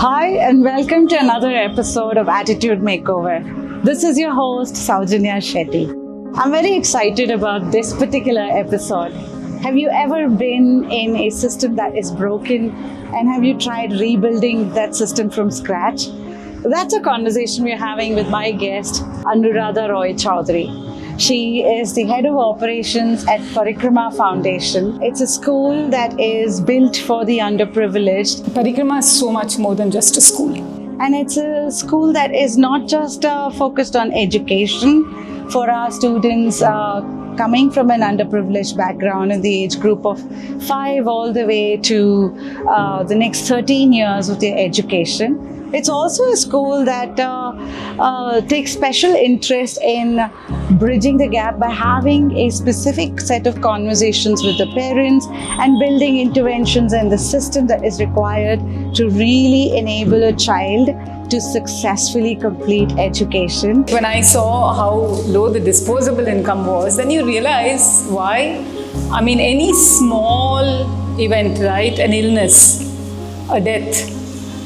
Hi, and welcome to another episode of Attitude Makeover. This is your host, Saujanya Shetty. I'm very excited about this particular episode. Have you ever been in a system that is broken, and have you tried rebuilding that system from scratch? That's a conversation we're having with my guest, Anuradha Roy Chaudhary. She is the head of operations at Parikrama Foundation. It's a school that is built for the underprivileged. Parikrama is so much more than just a school. And it's a school that is not just focused on education for our students coming from an underprivileged background in the age group of 5 all the way to the next 13 years of their education. It's also a school that takes special interest in bridging the gap by having a specific set of conversations with the parents and building interventions and the system that is required to really enable a child to successfully complete education. When I saw how low the disposable income was, then you realize why. I mean, any small event, right? An illness, a death,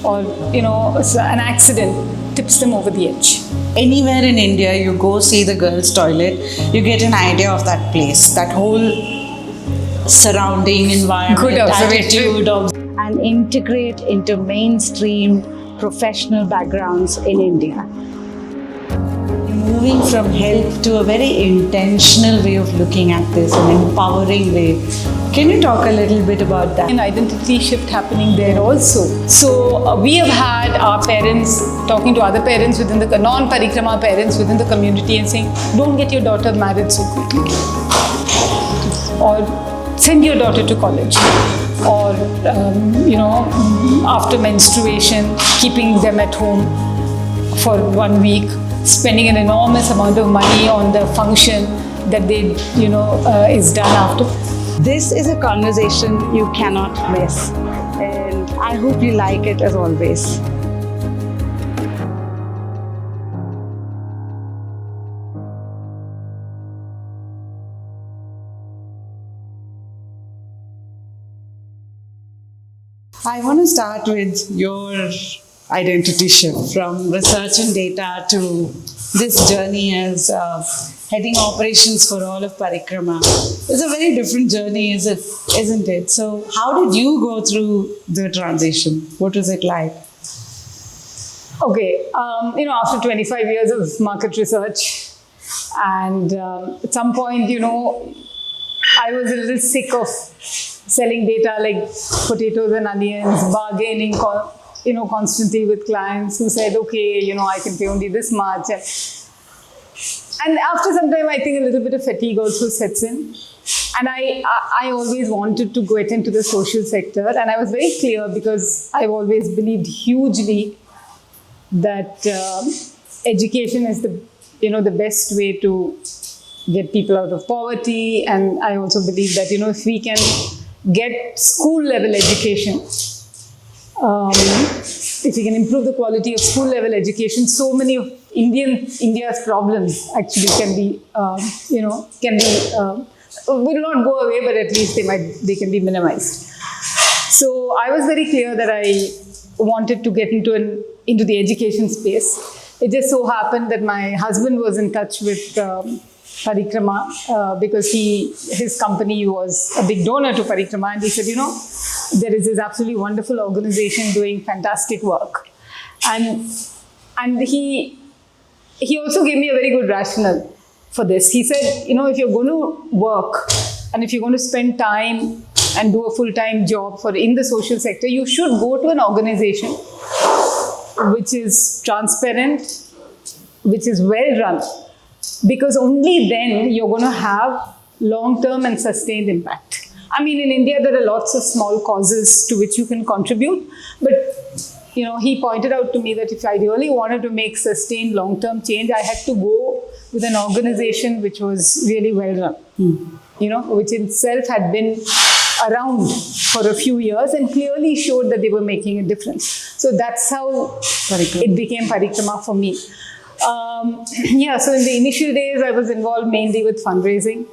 or an accident tips them over the edge. Anywhere in India, you go see the girls' toilet, you get an idea of that place, that whole surrounding environment, attitude of, and integrate into mainstream professional backgrounds in India. Moving from help to a very intentional way of looking at this, an empowering way. Can you talk a little bit about that? An identity shift happening there also. So we have had our parents talking to other parents within the non-Parikrama parents within the community and saying, don't get your daughter married so quickly. Or send your daughter to college. Or, after menstruation, keeping them at home for 1 week, spending an enormous amount of money on the function that they, is done after. This is a conversation you cannot miss, and I hope you like it as always. I want to start with your identity shift from research and data to this journey as heading operations for all of Parikrama. It's a very different journey, isn't it? So how did you go through the transition? What was it like? Okay, after 25 years of market research, and at some point, I was a little sick of selling data like potatoes and onions, bargaining, constantly with clients who said, okay, I can pay only this much. And after some time, I think a little bit of fatigue also sets in. And I always wanted to get into the social sector. And I was very clear because I've always believed hugely that education is the best way to get people out of poverty. And I also believe that, if we can get school level education, if we can improve the quality of school level education, so many of India's problems actually can be, will not go away, but at least they can be minimized. So I was very clear that I wanted to get into the education space. It just so happened that my husband was in touch with Parikrama because his company was a big donor to Parikrama, and he said, there is this absolutely wonderful organization doing fantastic work. And he also gave me a very good rationale for this. He said, if you're going to work and if you're going to spend time and do a full-time job in the social sector, you should go to an organization which is transparent, which is well-run, because only then you're going to have long-term and sustained impact. I mean, in India, there are lots of small causes to which you can contribute, but he pointed out to me that if I really wanted to make sustained long-term change, I had to go with an organization which was really well-run, which itself had been around for a few years and clearly showed that they were making a difference. So that's how it became Parikrama for me. So in the initial days, I was involved mainly with fundraising.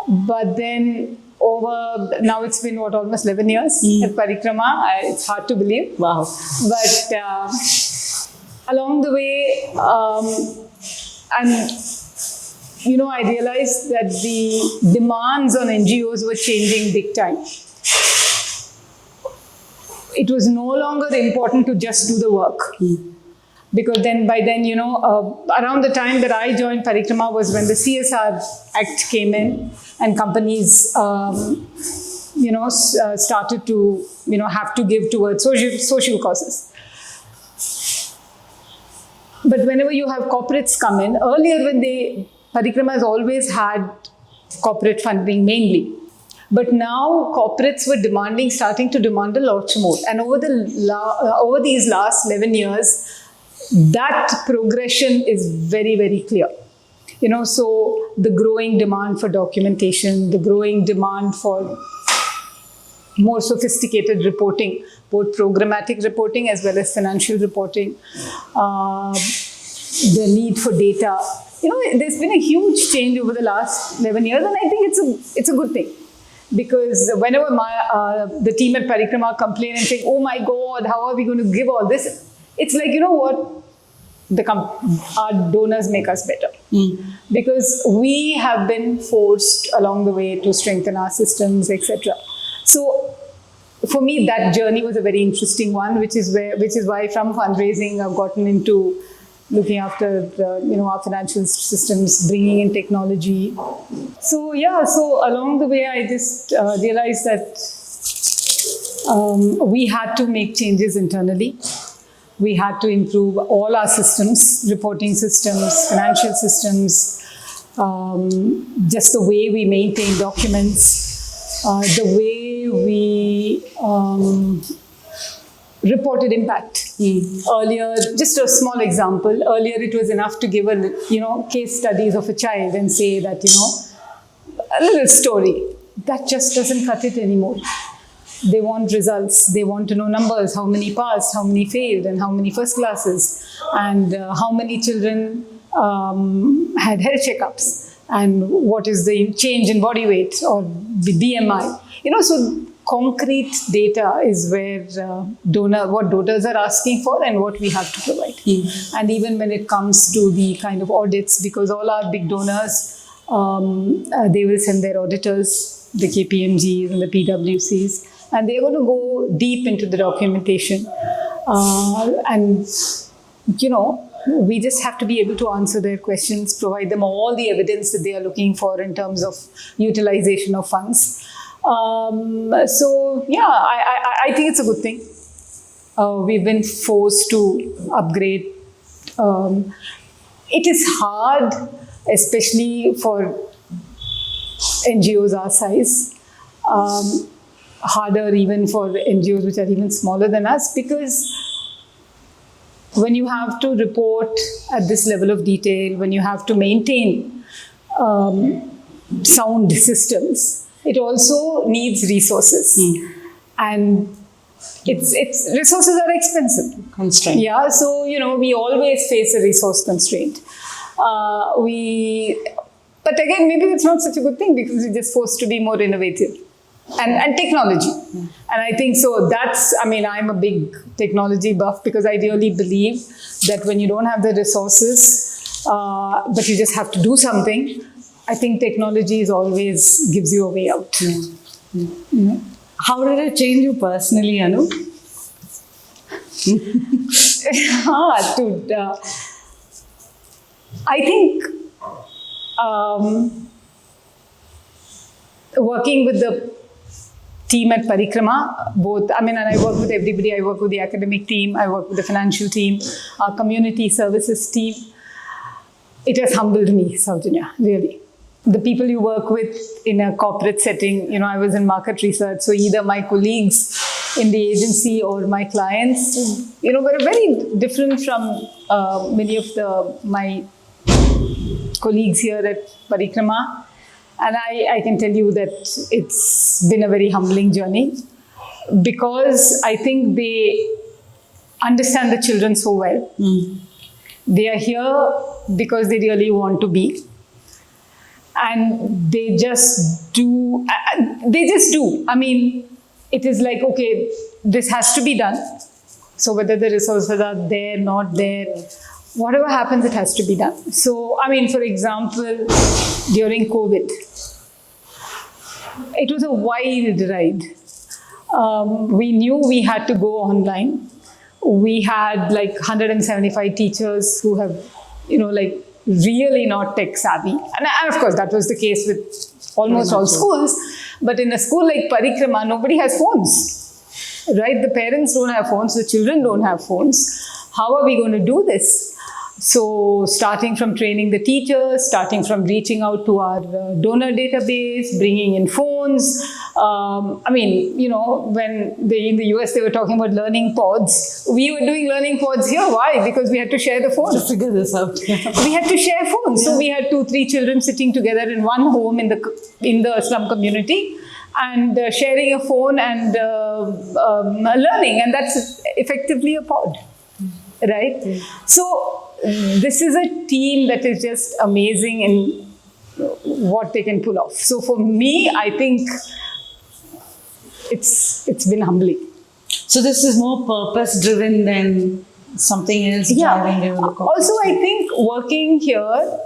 But then over, now it's been what, almost 11 years at Parikrama. It's hard to believe. Wow. But along the way, and I realized that the demands on NGOs were changing big time. It was no longer important to just do the work. Because by then, around the time that I joined Parikrama was when the CSR Act came in and companies, started to, have to give towards social causes. But whenever you have corporates come in, earlier Parikrama has always had corporate funding mainly. But now corporates were starting to demand a lot more. And over these last 11 years, that progression is very, very clear. So the growing demand for documentation, the growing demand for more sophisticated reporting, both programmatic reporting as well as financial reporting, the need for data. There's been a huge change over the last 11 years, and I think it's a good thing. Because whenever the team at Parikrama complain and say, oh my God, how are we going to give all this? It's like, what? Our donors make us better. Because we have been forced along the way to strengthen our systems, etc. So for me, that journey was a very interesting one, which is why from fundraising I've gotten into looking after our financial systems, bringing in technology. So along the way I just realized that we had to make changes internally. We had to improve all our systems, reporting systems, financial systems, just the way we maintain documents, the way we reported impact. Earlier, just a small example, earlier it was enough to give case studies of a child and say that, a little story. That just doesn't cut it anymore. They want results. They want to know numbers, how many passed, how many failed, and how many first classes, and how many children had health checkups, and what is the change in body weight or the BMI. So concrete data is where what donors are asking for and what we have to provide. And even when it comes to the kind of audits, because all our big donors, they will send their auditors, the KPMGs and the PwCs, and they're going to go deep into the documentation. We just have to be able to answer their questions, provide them all the evidence that they are looking for in terms of utilization of funds. I think it's a good thing. We've been forced to upgrade. It is hard, especially for NGOs our size. Harder even for NGOs which are even smaller than us, because when you have to report at this level of detail, when you have to maintain sound systems, it also needs resources. And it's resources are expensive. Constraint. Yeah, so we always face a resource constraint. But again, maybe it's not such a good thing, because we're just forced to be more innovative. And technology. And I think so I'm a big technology buff, because I really believe that when you don't have the resources, but you just have to do something, I think technology always gives you a way out. How did it change you personally, Anu? I think working with the team at Parikrama, and I work with everybody. I work with the academic team, I work with the financial team, our community services team. It has humbled me, Saujanya, really. The people you work with in a corporate setting, I was in market research, so either my colleagues in the agency or my clients, were very different from many of my colleagues here at Parikrama. And I can tell you that it's been a very humbling journey, because I think they understand the children so well. They are here because they really want to be. and they just do. I mean, it is like, okay, this has to be done. So whether the resources are there, not there, whatever happens, it has to be done. So, I mean, for example, during COVID, it was a wild ride. We knew we had to go online. We had like 175 teachers who have, like really not tech savvy. And of course, that was the case with almost all schools. But in a school like Parikrama, nobody has phones, right? The parents don't have phones, the children don't have phones. How are we going to do this? So starting from training the teachers, starting from reaching out to our donor database, bringing in phones. I mean, when in the US they were talking about learning pods, we were doing learning pods here. Why? Because we had to share the phones. To figure this out. We had to share phones. Yeah. So we had 2-3 children sitting together in one home in the slum community and sharing a phone and learning. And that's effectively a pod, right? Mm. So this is a team that is just amazing in what they can pull off. So for me, I think it's been humbling. So this is more purpose driven than something else driving you. Also, I think working here,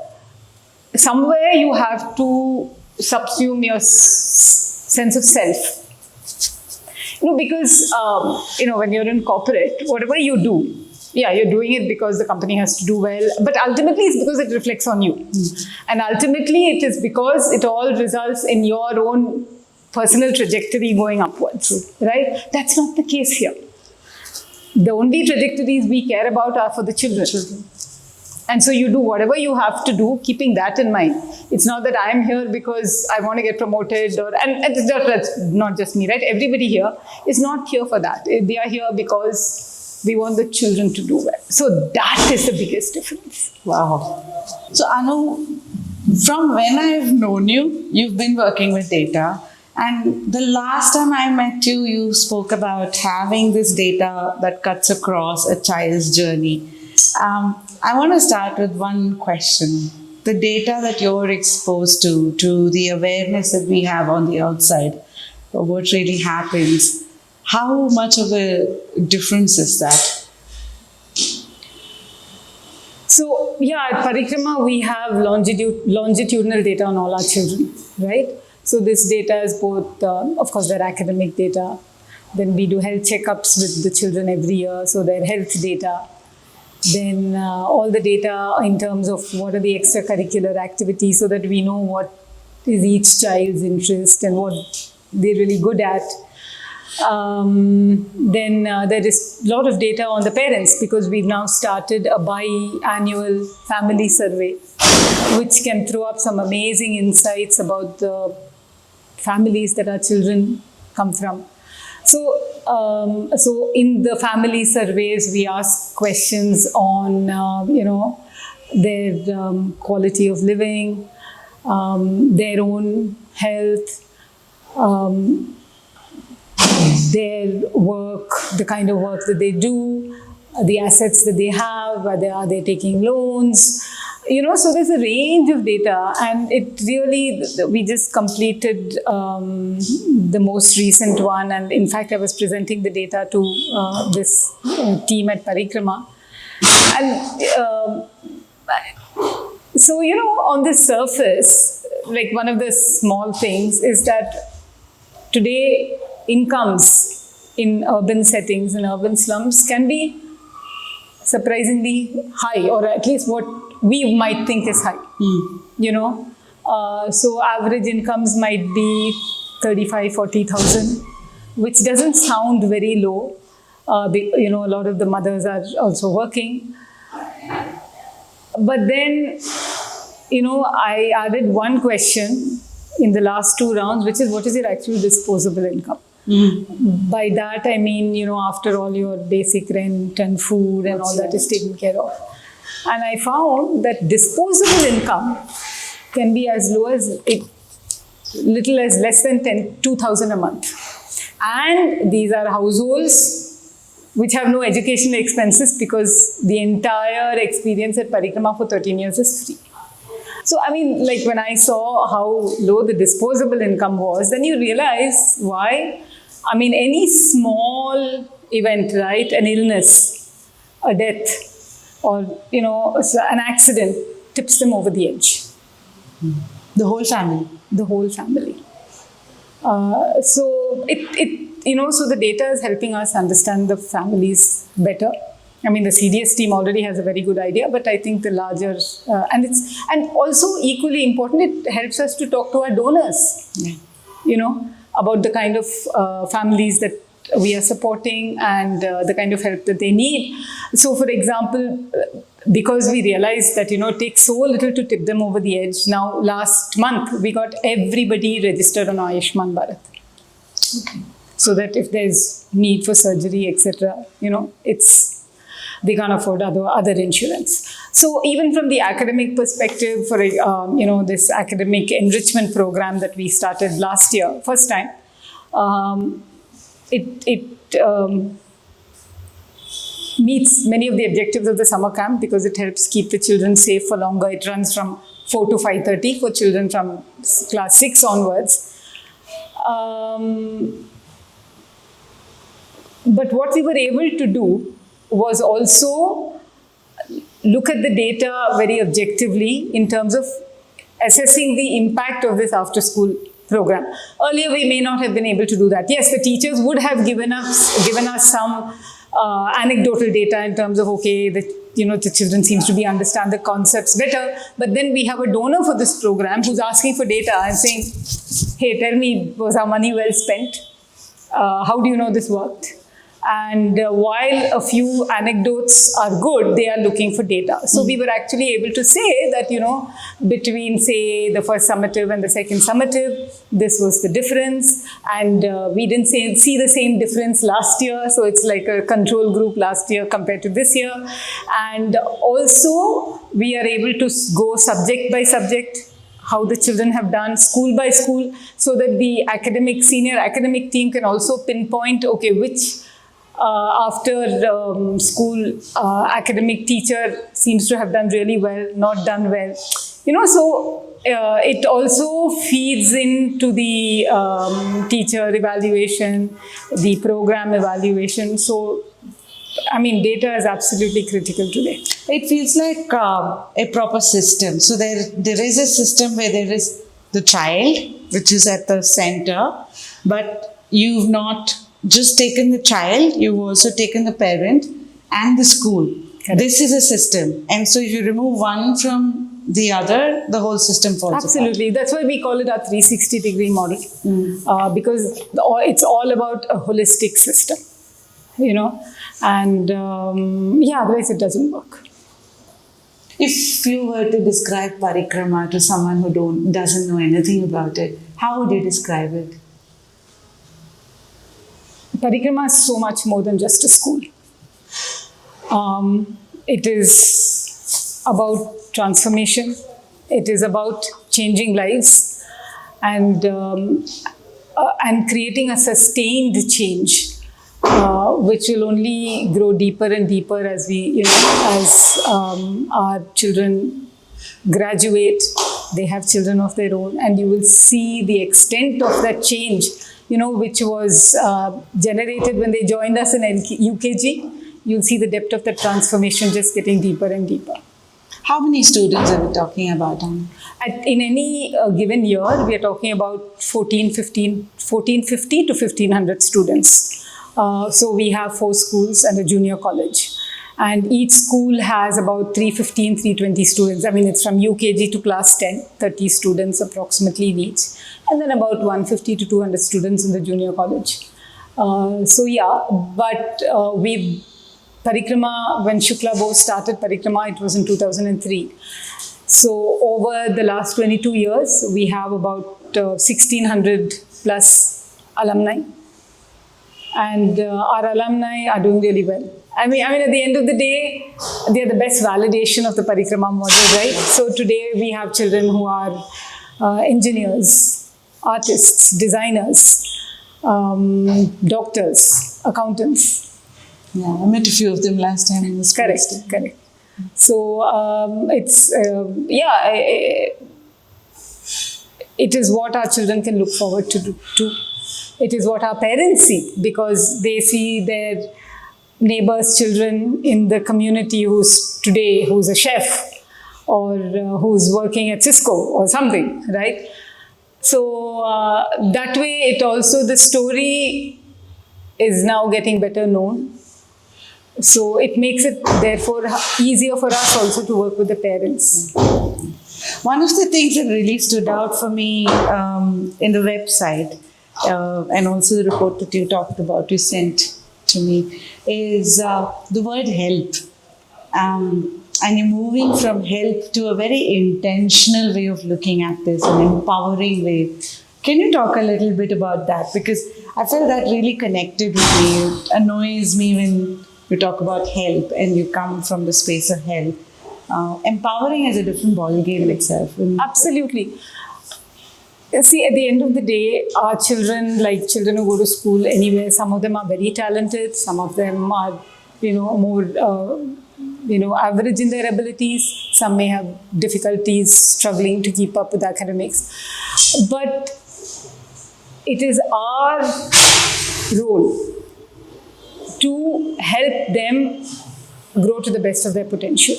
somewhere you have to subsume your sense of self. Because when you're in corporate, whatever you do, you're doing it because the company has to do well, but ultimately it's because it reflects on you. Mm. And ultimately it is because it all results in your own personal trajectory going upwards, right? That's not the case here. The only trajectories we care about are for the children. And so you do whatever you have to do, keeping that in mind. It's not that I'm here because I want to get promoted, and it's not just me, right? Everybody here is not here for that. They are here because we want the children to do well. So that is the biggest difference. Wow. So Anu, from when I've known you, you've been working with data. And the last time I met you, you spoke about having this data that cuts across a child's journey. I want to start with one question. The data that you're exposed to the awareness that we have on the outside of what really happens, how much of a difference is that? So, at Parikrama, we have longitudinal data on all our children, right? So this data is both, of course, their academic data. Then we do health checkups with the children every year, so their health data. Then all the data in terms of what are the extracurricular activities, so that we know what is each child's interest and what they're really good at. Then there is a lot of data on the parents, because we've now started a biannual family survey, which can throw up some amazing insights about the families that our children come from. So in the family surveys, we ask questions on, their quality of living, their own health, their work, the kind of work that they do, the assets that they have, are they taking loans, so there's a range of data, and it really, we just completed the most recent one, and in fact I was presenting the data to this team at Parikrama. And so, on the surface, like one of the small things is that today incomes in urban settings, in urban slums, can be surprisingly high, or at least what we might think is high. So average incomes might be 35,000-40,000, which doesn't sound very low. A lot of the mothers are also working. But then, I added one question in the last 2 rounds, which is, what is your actual disposable income? By that I mean, after all your basic rent and food and all that is taken care of. And I found that disposable income can be as low as little as less than 2,000 a month. And these are households which have no educational expenses, because the entire experience at Parikrama for 13 years is free. So, I mean, like when I saw how low the disposable income was, then you realize why. I mean, any small event, right? An illness, a death, or, you know, an accident tips them over the edge. The whole family. The whole family. So so the data is helping us understand the families better. I mean, the CDS team already has a very good idea, but I think the larger, and also equally important, it helps us to talk to our donors, about the kind of families that we are supporting and the kind of help that they need. So, for example, because we realized that, it takes so little to tip them over the edge. Now, last month, we got everybody registered on Ayushman Bharat. Okay. So that if there's need for surgery, etc., they can't afford other insurance. So even from the academic perspective, for this academic enrichment program that we started last year, first time, it meets many of the objectives of the summer camp because it helps keep the children safe for longer. It runs from 4 to 5:30 for children from class 6 onwards. But what we were able to do was also look at the data very objectively in terms of assessing the impact of this after-school program. Earlier, we may not have been able to do that. Yes, the teachers would have given us some anecdotal data in terms of, okay, the children seems to understand the concepts better. But then we have a donor for this program who's asking for data and saying, hey, tell me, was our money well spent? How do you know this worked? And while a few anecdotes are good, they are looking for data. So we were actually able to say that, between, say, the first summative and the second summative, this was the difference. And we didn't see the same difference last year. So it's like a control group last year compared to this year. And also, we are able to go subject by subject, how the children have done, school by school, so that the senior academic team can also pinpoint, okay, which after school academic teacher seems to have done really well, not done well. So it also feeds into the teacher evaluation, the program evaluation. So, I mean, data is absolutely critical today. It feels like a proper system. So there is a system where there is the child, which is at the center, but you've not just taken the child, you've also taken the parent and the school. Correct. This is a system. And so if you remove one from the other, the whole system falls Absolutely. apart. That's why we call it our 360-degree model. Because it's all about a holistic system, And otherwise it doesn't work. If you were to describe Parikrama to someone who doesn't know anything about it, how would you describe it? Parikrama is so much more than just a school. It is about transformation. It is about changing lives and creating a sustained change, which will only grow deeper and deeper as our children graduate. They have children of their own, and you will see the extent of that change, which was generated when they joined us in UKG. You'll see the depth of the transformation just getting deeper and deeper. How many students are we talking about? In any given year, we are talking about 1450 to 1500 students. So we have 4 schools and a junior college. And each school has about 315, 320 students. I mean, it's from UKG to class 10, 30 students approximately in each. And then about 150 to 200 students in the junior college. Parikrama, when Shukla Bose started Parikrama, it was in 2003. So over the last 22 years, we have about 1600 plus alumni. And our alumni are doing really well. I mean, at the end of the day, they are the best validation of the Parikrama model, right? So today we have children who are engineers, artists, designers, doctors, accountants. Yeah, I met a few of them last time in the school. Correct. So it's it is what our children can look forward to do. It is what our parents see, because they see their neighbors' children in the community who's a chef, or who's working at Cisco or something, right? So that way, the story is now getting better known. So it makes it therefore easier for us also to work with the parents. One of the things that really stood out for me in the website, and also the report that you sent to me, is the word help. And you're moving from help to a very intentional way of looking at this, an empowering way. Can you talk a little bit about that? Because I felt that really connected with me. It annoys me when you talk about help and you come from the space of help. Empowering is a different ballgame itself. Absolutely. See, at the end of the day, our children, like children who go to school anywhere, some of them are very talented, some of them are, more, average in their abilities. Some may have difficulties struggling to keep up with academics. But it is our role to help them grow to the best of their potential.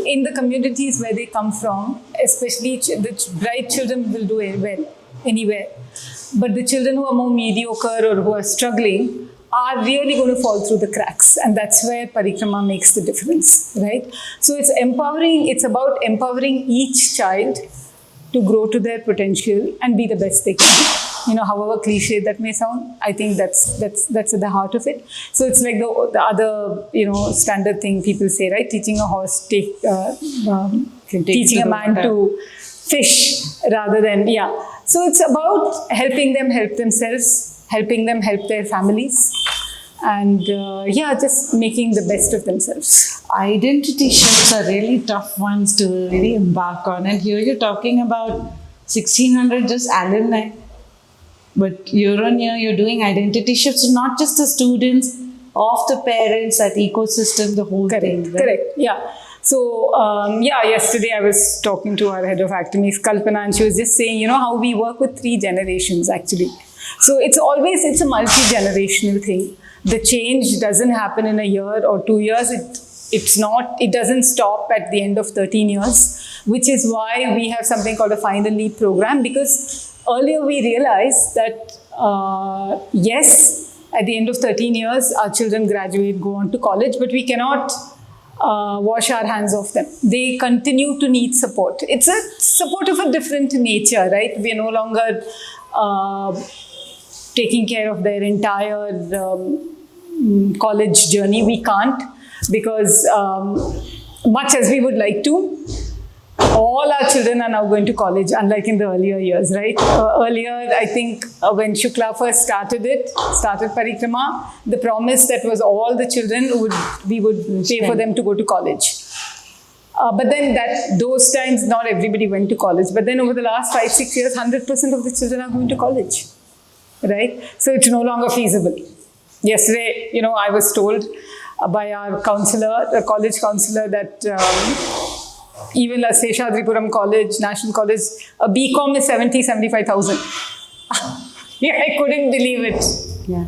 In the communities where they come from, especially the bright children will do well anywhere. But the children who are more mediocre or who are struggling are really going to fall through the cracks. And that's where Parikrama makes the difference, right? So it's empowering, it's about empowering each child to grow to their potential and be the best they can be. However cliche that may sound, I think that's at the heart of it. So it's like the other, standard thing people say, right? Teaching a horse, teaching a man to fish rather than, So it's about helping them help themselves, helping them help their families, and just making the best of themselves. Identity shifts are really tough ones to really embark on. And here you're talking about 1,600 just alumni. But year on year, you're doing identity shifts, not just the students, of the parents, that ecosystem, the whole thing. Right? Correct, yeah. So, yesterday I was talking to our head of academics, Kalpana, and she was just saying, how we work with 3 generations actually. So it's a multi-generational thing. The change doesn't happen in a year or 2 years. It doesn't stop at the end of 13 years, which is why we have something called a Final Leap program, because earlier we realized that, yes, at the end of 13 years, our children graduate, go on to college, but we cannot wash our hands off them. They continue to need support. It's a support of a different nature, right? We are no longer taking care of their entire college journey. We can't, because much as we would like to, all our children are now going to college, unlike in the earlier years, right? Earlier, I think when Shukla first started Parikrama, the promise that was all the children we would pay for them to go to college. But then those times, not everybody went to college. But then over the last 5-6 years, 100% of the children are going to college, right? So it's no longer feasible. Yesterday, I was told by our college counselor, that even La Seshadripuram College, National College, a BCom is 75,000. I couldn't believe it. Yeah.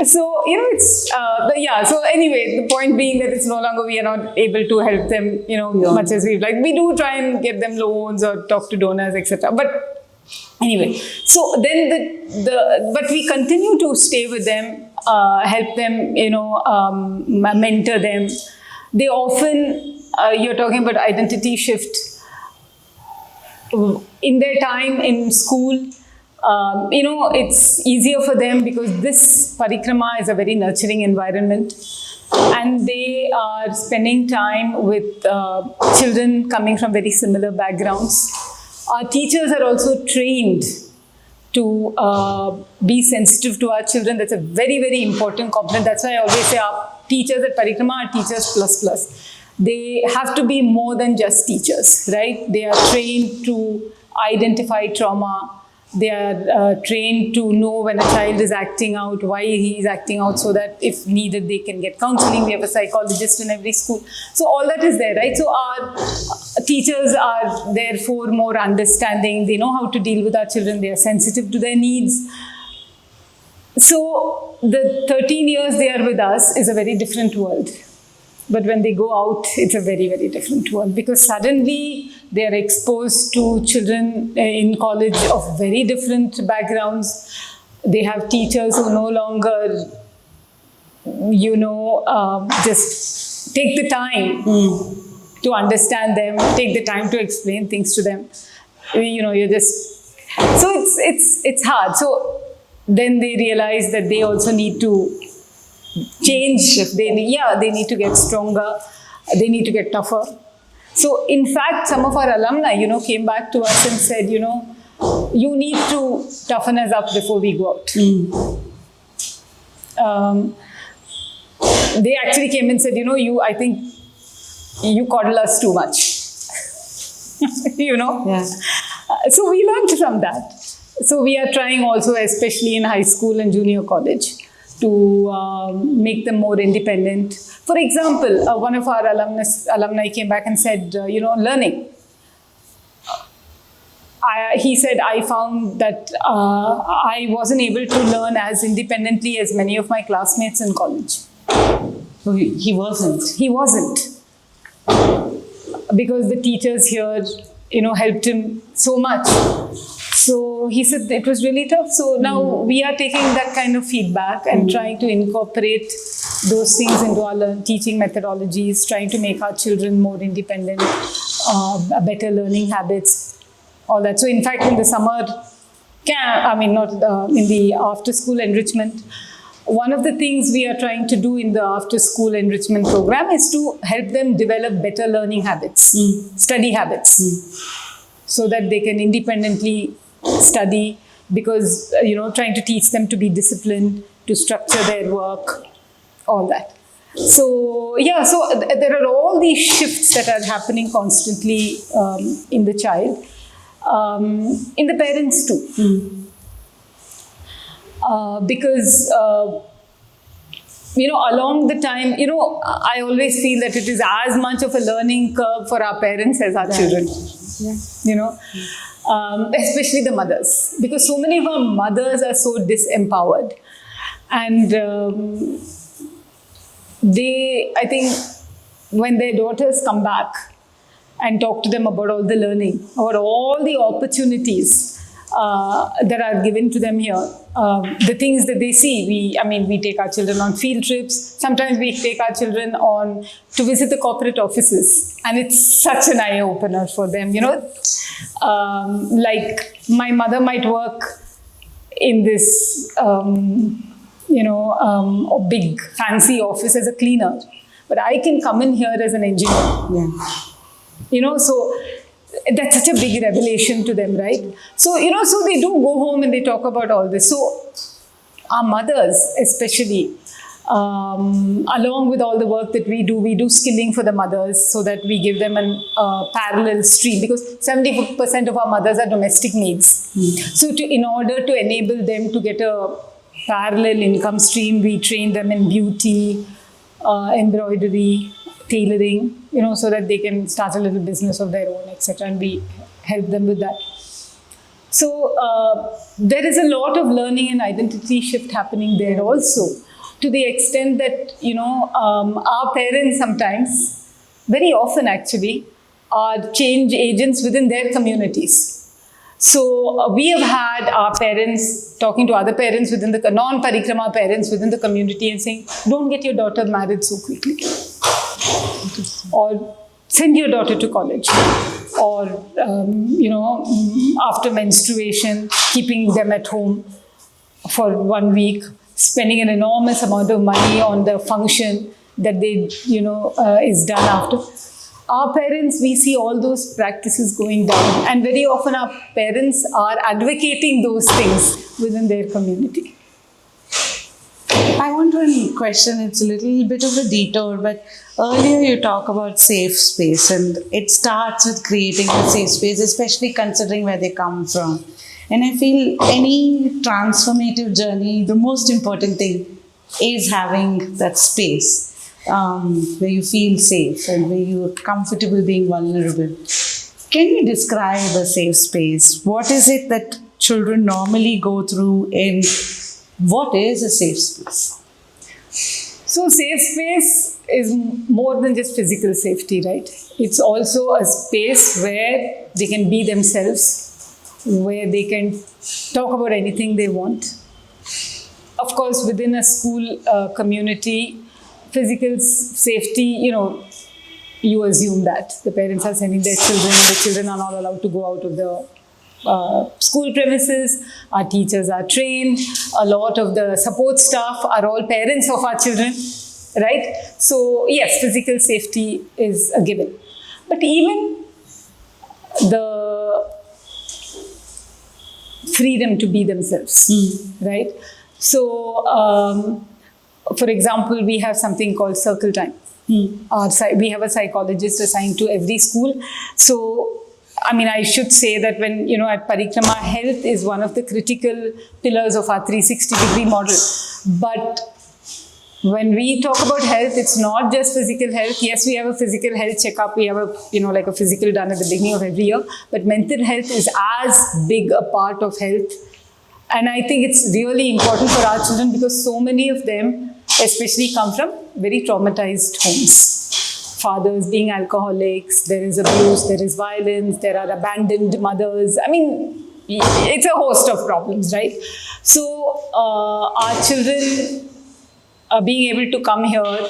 So, it's, so anyway, the point being that it's no longer, we are not able to help them, much as we'd like. We do try and get them loans or talk to donors, etc. But anyway, so then but we continue to stay with them, help them, mentor them. They often, you're talking about identity shift. In their time in school, it's easier for them because this Parikrama is a very nurturing environment, and they are spending time with children coming from very similar backgrounds. Our teachers are also trained to be sensitive to our children. That's a very, very important component. That's why I always say our teachers at Parikrama are teachers plus. They have to be more than just teachers, right? They are trained to identify trauma, They are trained to know when a child is acting out, why he is acting out, so that if needed, they can get counseling. We have a psychologist in every school. So all that is there, right? So our teachers are therefore more understanding. They know how to deal with our children. They are sensitive to their needs. So the 13 years they are with us is a very different world. But when they go out, it's a very, very different world, because suddenly they are exposed to children in college of very different backgrounds. They have teachers who no longer, just take the time to understand them, take the time to explain things to them. You're just, so it's hard. So then they realize that they also need to change. They need to get stronger. They need to get tougher. So in fact, some of our alumni, came back to us and said, you need to toughen us up before we go out. They actually came and said, I think you coddle us too much. Yeah. So we learned from that. So we are trying also, especially in high school and junior college, to make them more independent. For example, one of our alumni came back and said, learning. He said, I found that I wasn't able to learn as independently as many of my classmates in college. So he wasn't? He wasn't. Because the teachers here, helped him so much. So he said it was really tough. So now we are taking that kind of feedback and trying to incorporate those things into our teaching methodologies, trying to make our children more independent, better learning habits, all that. So in fact, in the summer camp, in the after-school enrichment, one of the things we are trying to do in the after-school enrichment program is to help them develop better learning habits, study habits, so that they can independently study, because trying to teach them to be disciplined, to structure their work, all that. So there are all these shifts that are happening constantly in the child, in the parents too. Because along the time, I always feel that it is as much of a learning curve for our parents as our children. Especially the mothers, because so many of our mothers are so disempowered, and I think when their daughters come back and talk to them about all the learning, about all the opportunities that are given to them here, the things that they see. We take our children on field trips. Sometimes we take our children to visit the corporate offices, and it's such an eye opener for them. Like my mother might work in this, big fancy office as a cleaner, but I can come in here as an engineer. Yeah. So that's such a big revelation to them, right? So, so they do go home and they talk about all this. So our mothers, especially, along with all the work that we do skilling for the mothers, so that we give them a parallel stream, because 70% of our mothers are domestic maids. So in order to enable them to get a parallel income stream, we train them in beauty, embroidery, tailoring, so that they can start a little business of their own, etc. And we help them with that. So there is a lot of learning and identity shift happening there also, to the extent that, our parents sometimes, very often actually, are change agents within their communities. So we have had our parents talking to other parents within the non-Parikrama parents within the community and saying, don't get your daughter married so quickly. Or send your daughter to college. Or, after menstruation, keeping them at home for 1 week, spending an enormous amount of money on the function that they, is done after. Our parents, we see all those practices going down, and very often our parents are advocating those things within their community. I want to question, it's a little bit of a detour, but earlier you talk about safe space, and it starts with creating a safe space, especially considering where they come from. And I feel any transformative journey, the most important thing is having that space where you feel safe and where you're comfortable being vulnerable. Can you describe a safe space? What is it that children normally go through, and what is a safe space? So, safe space is more than just physical safety, right? It's also a space where they can be themselves, where they can talk about anything they want. Of course, within a school community, physical safety, you assume that the parents are sending their children and the children are not allowed to go out of the school premises. Our teachers are trained. A lot of the support staff are all parents of our children, right? So yes, physical safety is a given. But even the freedom to be themselves, right? So, for example, we have something called circle time. We have a psychologist assigned to every school. So, I should say that when, at Parikrama, health is one of the critical pillars of our 360-degree model. But when we talk about health, it's not just physical health. Yes, we have a physical health checkup. We have a physical done at the beginning of every year. But mental health is as big a part of health. And I think it's really important for our children because so many of them, especially, come from very traumatized homes. Fathers being alcoholics, there is abuse, there is violence, there are abandoned mothers. It's a host of problems, right? So our children being able to come here,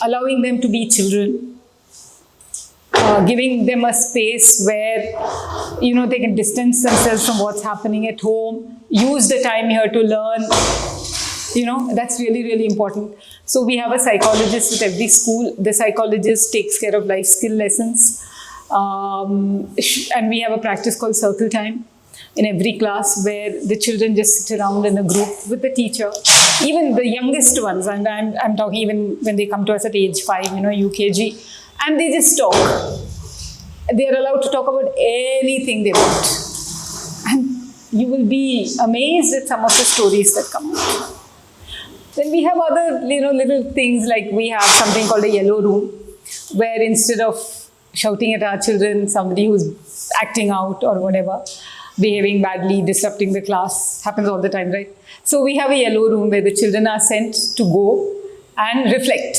allowing them to be children, giving them a space where, they can distance themselves from what's happening at home, use the time here to learn. That's really, really important. So we have a psychologist at every school. The psychologist takes care of life skill lessons. And we have a practice called circle time in every class where the children just sit around in a group with the teacher. Even the youngest ones, and I'm talking even when they come to us at age 5, UKG, and they just talk. They are allowed to talk about anything they want. And you will be amazed at some of the stories that come out. Then we have other, little things like we have something called a yellow room, where instead of shouting at our children, somebody who's acting out or whatever, behaving badly, disrupting the class, happens all the time, right? So we have a yellow room where the children are sent to go and reflect.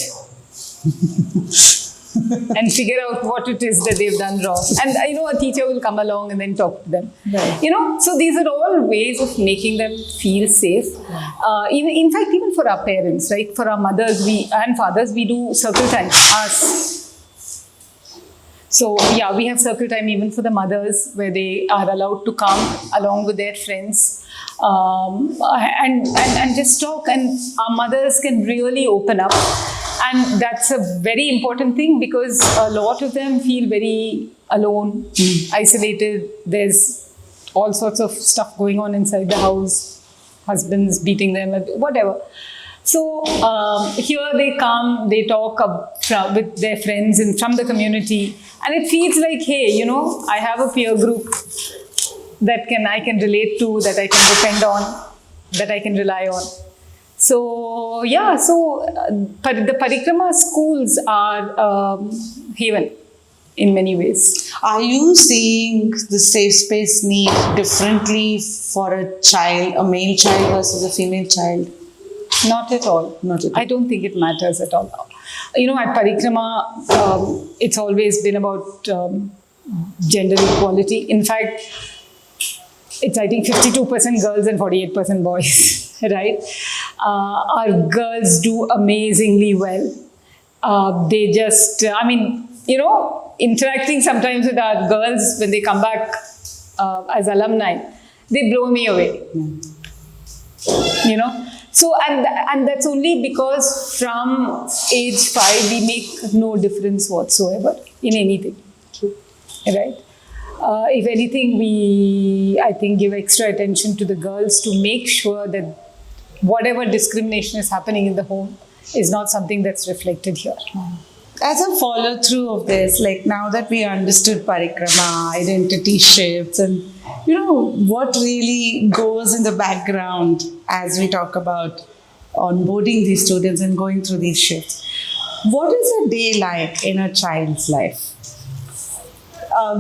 And figure out what it is that they've done wrong. And a teacher will come along and then talk to them. Right. So these are all ways of making them feel safe. In fact, even for our parents, right? For our mothers and fathers, we do circle time. So yeah, we have circle time even for the mothers where they are allowed to come along with their friends and just talk. And our mothers can really open up. And that's a very important thing because a lot of them feel very alone, isolated. There's all sorts of stuff going on inside the house, husbands beating them, whatever. So here they come, they talk with their friends and from the community. And it feels like, hey, I have a peer group that I can relate to, that I can depend on, that I can rely on. So, yeah, the Parikrama schools are haven in many ways. Are you seeing the safe space need differently for a child, a male child versus a female child? Not at all. Not at all. I don't think it matters at all. At Parikrama, it's always been about gender equality. In fact, it's, I think, 52% girls and 48% boys. Right? Our girls do amazingly well. They just, interacting sometimes with our girls when they come back as alumni, they blow me away. So, and that's only because from age 5, we make no difference whatsoever in anything. Right? If anything, we, I think, give extra attention to the girls to make sure that whatever discrimination is happening in the home is not something that's reflected here. As a follow through of this, like now that we understood Parikrama, identity shifts, and what really goes in the background as we talk about onboarding these students and going through these shifts. What is a day like in a child's life?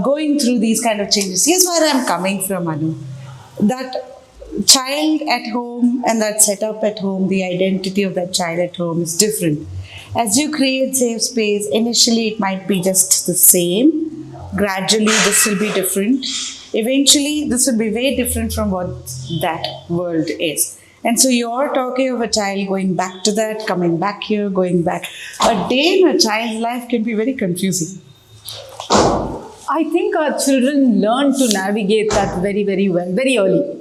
Going through these kind of changes. Here's where I'm coming from, Anu. That child at home and that setup at home, the identity of that child at home is different. As you create safe space, initially it might be just the same. Gradually, this will be different. Eventually, this will be very different from what that world is. And so you're talking of a child going back to that, coming back here, going back. A day in a child's life can be very confusing. I think our children learn to navigate that very, very well, very early,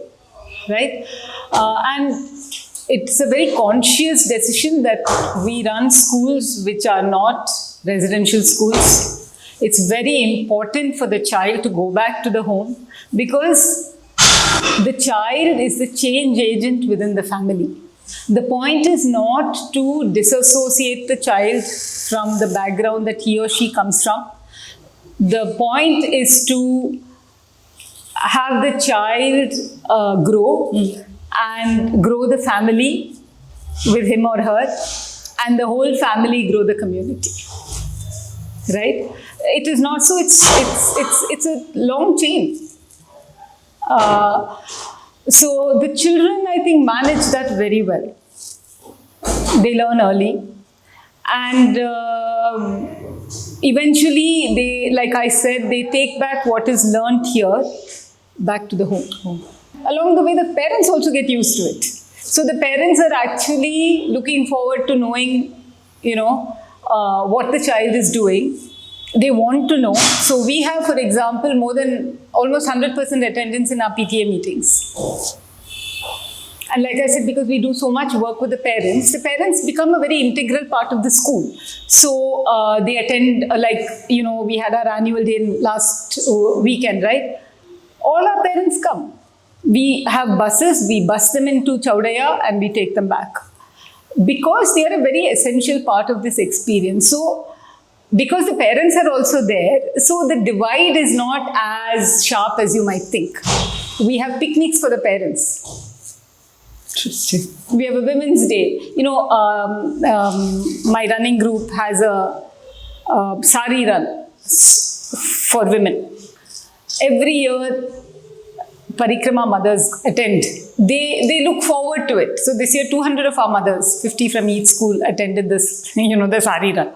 right? And it's a very conscious decision that we run schools which are not residential schools. It's very important for the child to go back to the home because the child is the change agent within the family. The point is not to disassociate the child from the background that he or she comes from. The point is to have the child grow and grow the family with him or her, and the whole family grow the community. Right? It is not so. It's a long chain. So the children, I think, manage that very well. They learn early, and eventually, they, like I said, they take back what is learned here back to the home. Along the way, the parents also get used to it. So the parents are actually looking forward to knowing, what the child is doing. They want to know. So we have, for example, more than almost 100% attendance in our PTA meetings. And like I said, because we do so much work with the parents become a very integral part of the school. So they attend, we had our annual day last weekend, right? All our parents come. We have buses, we bus them into Chaudaya and we take them back. Because they are a very essential part of this experience. So, because the parents are also there, so the divide is not as sharp as you might think. We have picnics for the parents. Interesting. We have a Women's Day. My running group has a sari run for women. Every year, Parikrama mothers attend. They look forward to it. So this year, 200 of our mothers, 50 from each school, attended this, the sari run.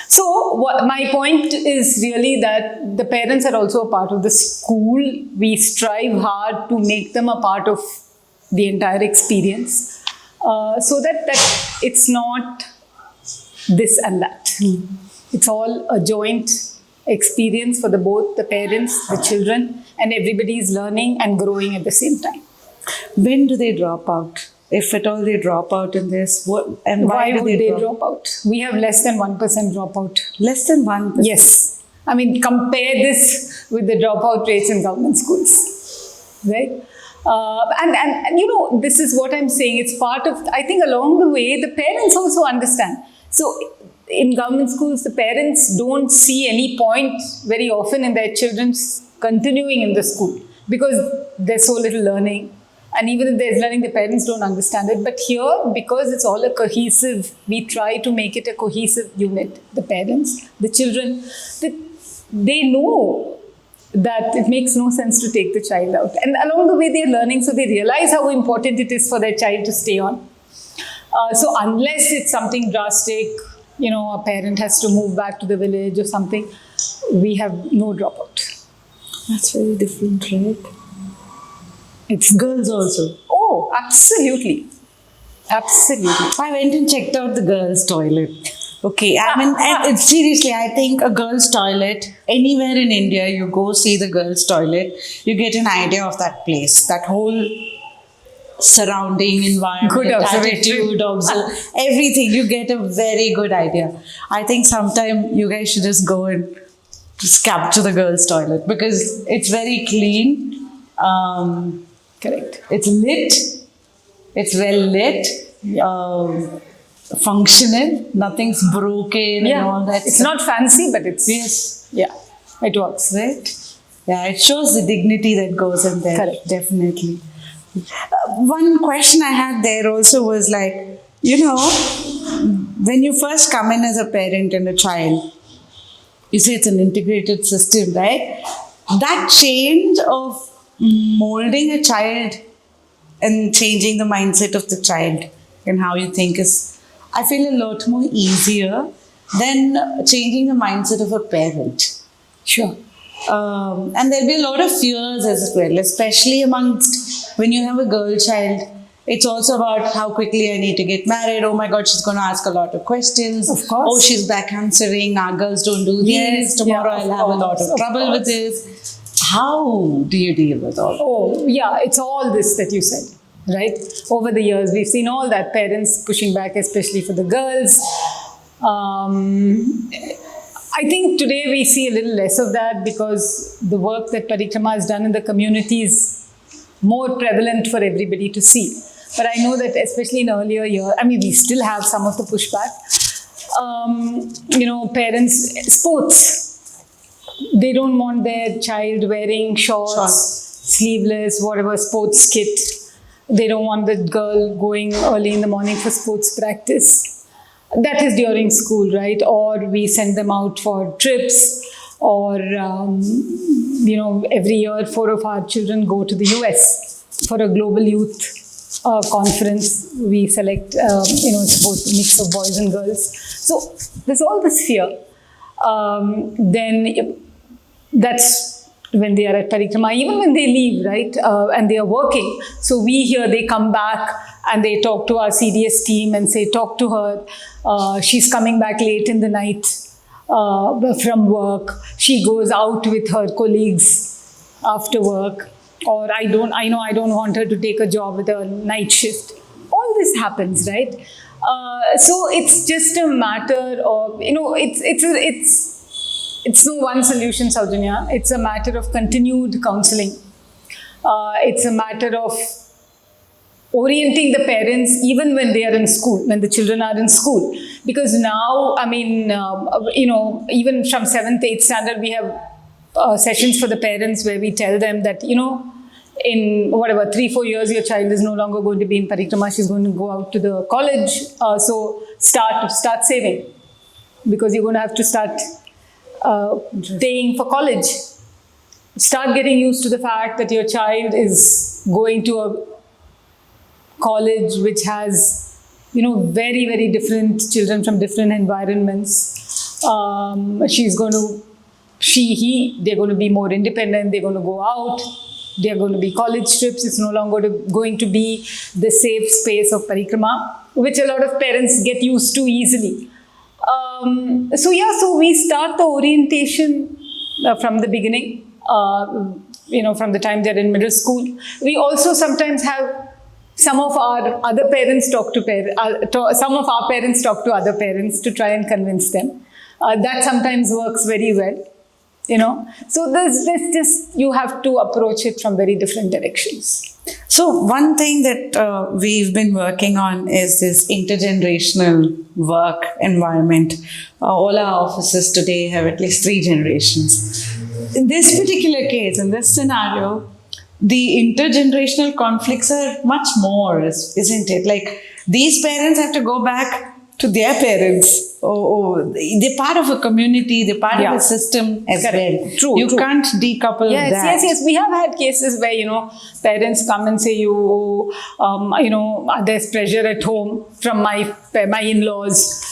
So my point is really that the parents are also a part of the school. We strive hard to make them a part of the entire experience, so that it's not this and that. It's all a joint experience for both the parents, the children, and everybody is learning and growing at the same time. When do they drop out? If at all they drop out in this, why would they drop out? We have less than 1% dropout. Less than 1%? Yes. I mean, compare this with the dropout rates in government schools, right? And this is what I'm saying. It's part of, I think along the way, the parents also understand. So in government schools, the parents don't see any point very often in their children continuing in the school because there's so little learning. And even if there's learning, the parents don't understand it. But here, because it's all a cohesive, we try to make it a cohesive unit. The parents, the children, they know that it makes no sense to take the child out. And along the way, they're learning, so they realize how important it is for their child to stay on. So unless it's something drastic, a parent has to move back to the village or something, we have no dropout. That's very different, right? It's girls also. Oh, absolutely. Absolutely. I went and checked out the girls' toilet. Okay, I mean, seriously, I think a girls' toilet, anywhere in India, you go see the girls' toilet, you get an idea of that place, that whole surrounding environment, good attitude, everything. You get a very good idea. I think sometime you guys should just go and just capture the girls' toilet because it's very clean. Correct. It's lit. It's well lit. Functional. Nothing's broken and all that. It's not fancy, but it's... Yes. Yeah. It works. Right? Yeah, it shows the dignity that goes in there. Correct. Definitely. One question I had there also was like, when you first come in as a parent and a child, you say it's an integrated system, right? That change of molding a child and changing the mindset of the child and how you think is, I feel, a lot more easier than changing the mindset of a parent. Sure. And there'll be a lot of fears as well, especially amongst when you have a girl child. It's also about how quickly I need to get married. Oh my God, she's going to ask a lot of questions. Of course. Oh, she's back answering. Our girls don't do this. Tomorrow yeah, I'll have a lot of trouble with this. How do you deal with all that? Oh, yeah, it's all this that you said, right? Over the years, we've seen all that, parents pushing back, especially for the girls. I think today we see a little less of that because the work that Parikrama has done in the community is more prevalent for everybody to see. But I know that especially in earlier years, I mean, we still have some of the pushback. Parents, sports, they don't want their child wearing shorts, sleeveless, whatever, sports kit. They don't want the girl going early in the morning for sports practice. That is during school, right? Or we send them out for trips, or, every year 4 of our children go to the US for a global youth conference. We select, it's both a mix of boys and girls. So there's all this fear. Then that's when they are at Parikrama, even when they leave, right? And they are working. So we hear they come back and they talk to our CDS team and say, talk to her. She's coming back late in the night from work. She goes out with her colleagues after work. Or I don't want her to take a job with a night shift. All this happens, right? So it's just a matter of, it's no one solution, Saujanya. It's a matter of continued counseling. It's a matter of orienting the parents even when they are in school, when the children are in school. Because now, even from 7th, 8th standard, we have sessions for the parents where we tell them that, in whatever 3-4 years, your child is no longer going to be in Parikrama. She's going to go out to the college. So start saving, because you're going to have to start paying for college. Start getting used to the fact that your child is going to a college which has, very, very different children from different environments. They're going to be more independent. They're going to go out. They're going to be college trips. It's no longer going to be the safe space of Parikrama, which a lot of parents get used to easily. So we start the orientation from the beginning, from the time they're in middle school. We also sometimes have some of our other parents some of our parents talk to other parents to try and convince them. That sometimes works very well. So there's just, you have to approach it from very different directions. So one thing that we've been working on is this intergenerational work environment. All our offices today have at least 3 generations. In this particular case, in this scenario, the intergenerational conflicts are much more, isn't it? Like, these parents have to go back to their parents. They're part of a community, they're part of a system as well. True. You can't decouple that. Yes. We have had cases where, parents come and say, there's pressure at home from my in-laws,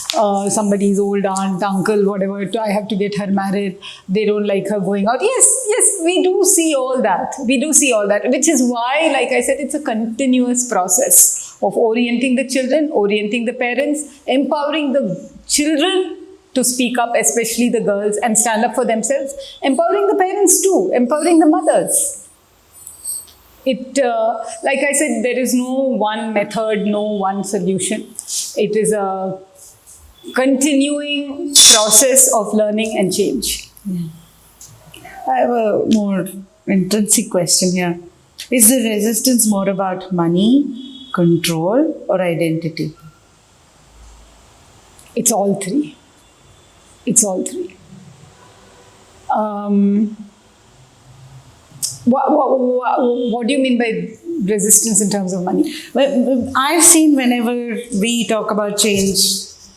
somebody's old aunt, uncle, whatever, I have to get her married. They don't like her going out. Yes, we do see all that. Which is why, like I said, it's a continuous process of orienting the children, orienting the parents, empowering the children to speak up, especially the girls, and stand up for themselves, empowering the parents too, empowering the mothers. Like I said, there is no one method, no one solution. It is a continuing process of learning and change. I have a more intrinsic question here. Is the resistance more about money, control, or identity? It's all three. What do you mean by resistance in terms of money? But I've seen whenever we talk about change,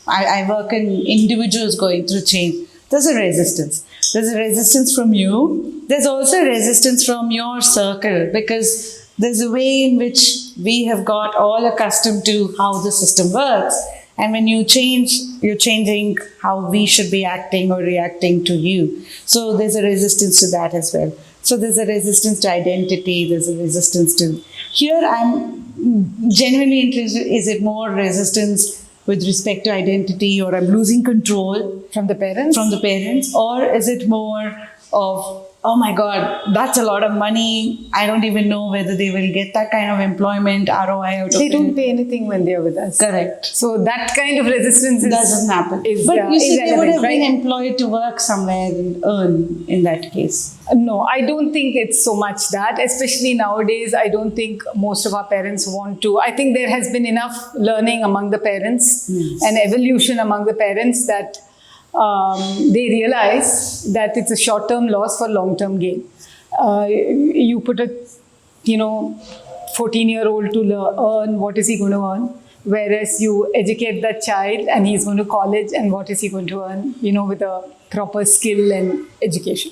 I work in individuals going through change. There's a resistance. There's a resistance from you. There's also a resistance from your circle because there's a way in which we have got all accustomed to how the system works. And when you change, you're changing how we should be acting or reacting to you. So there's a resistance to that as well. So there's a resistance to identity. There's a resistance to. Here, I'm genuinely interested. Is it more resistance with respect to identity, or I'm losing control From the parents? from the parents, or is it more of, oh my God, that's a lot of money. I don't even know whether they will get that kind of employment ROI out of They it. don't pay anything when they are with us. Correct. So that kind of resistance Doesn't happen. But But you see, they would have right? been employed to work somewhere and earn in that case. No, I don't think it's so much that, especially nowadays. I don't think most of our parents want to. I think there has been enough learning among the parents and evolution among the parents that they realize that it's a short-term loss for long-term gain. You put a, 14-year-old to earn, what is he going to earn? Whereas you educate that child and he's going to college, and what is he going to earn, with a proper skill and education.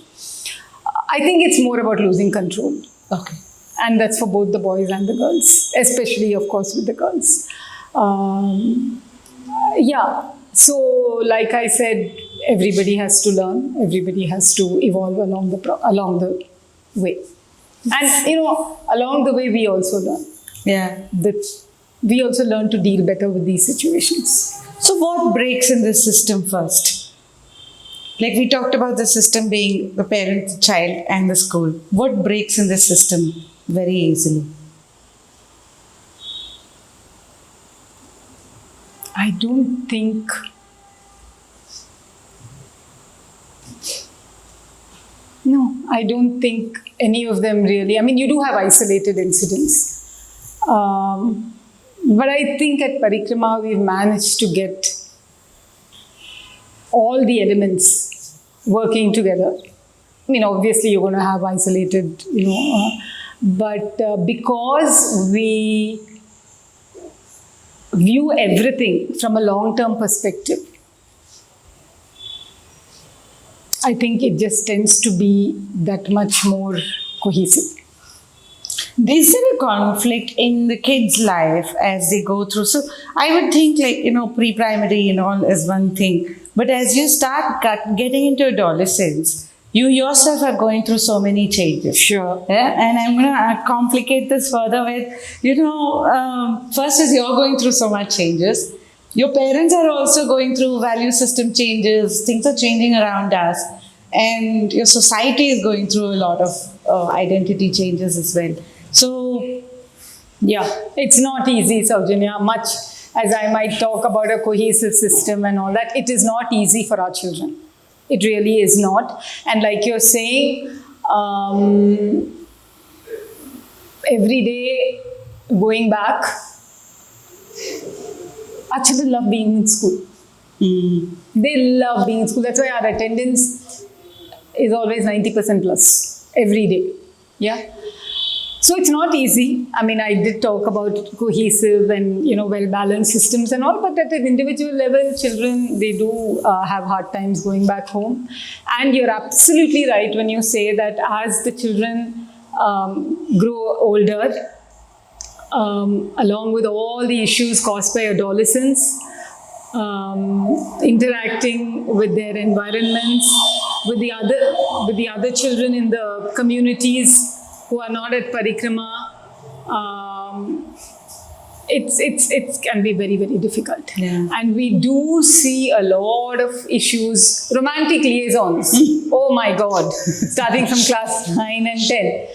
I think it's more about losing control. Okay. And that's for both the boys and the girls, especially, of course, with the girls. Yeah. So, like I said, everybody has to learn. Everybody has to evolve along the way. And, along the way, we also learn. Yeah. That we also learn to deal better with these situations. So what breaks in this system first? Like we talked about the system being the parent, the child, and the school. What breaks in this system very easily? I don't think. No, I don't think any of them really. I mean, you do have isolated incidents. But I think at Parikrama, we've managed to get all the elements working together. I mean, obviously, you're going to have isolated, but because we view everything from a long-term perspective, I think it just tends to be that much more cohesive. Is there a conflict in the kids' life as they go through? So I would think pre-primary and all is one thing. But as you start getting into adolescence, you yourself are going through so many changes. Sure. Yeah? And I'm going to complicate this further with, first is you're going through so much changes. Your parents are also going through value system changes. Things are changing around us. And your society is going through a lot of identity changes as well. So, yeah, it's not easy, Saujanya. Much as I might talk about a cohesive system and all that, it is not easy for our children. It really is not. And like you're saying, every day going back, our children love being in school. They love being in school. That's why our attendance is always 90% plus every day. Yeah. So it's not easy. I mean, I did talk about cohesive and, well-balanced systems and all, but at an individual level, children, they do have hard times going back home. And you're absolutely right when you say that as the children grow older, along with all the issues caused by adolescence, interacting with their environments, with the other children in the communities who are not at Parikrama, it can be very, very difficult. Yeah. And we do see a lot of issues, romantic liaisons. Oh my God, starting from class 9 and 10.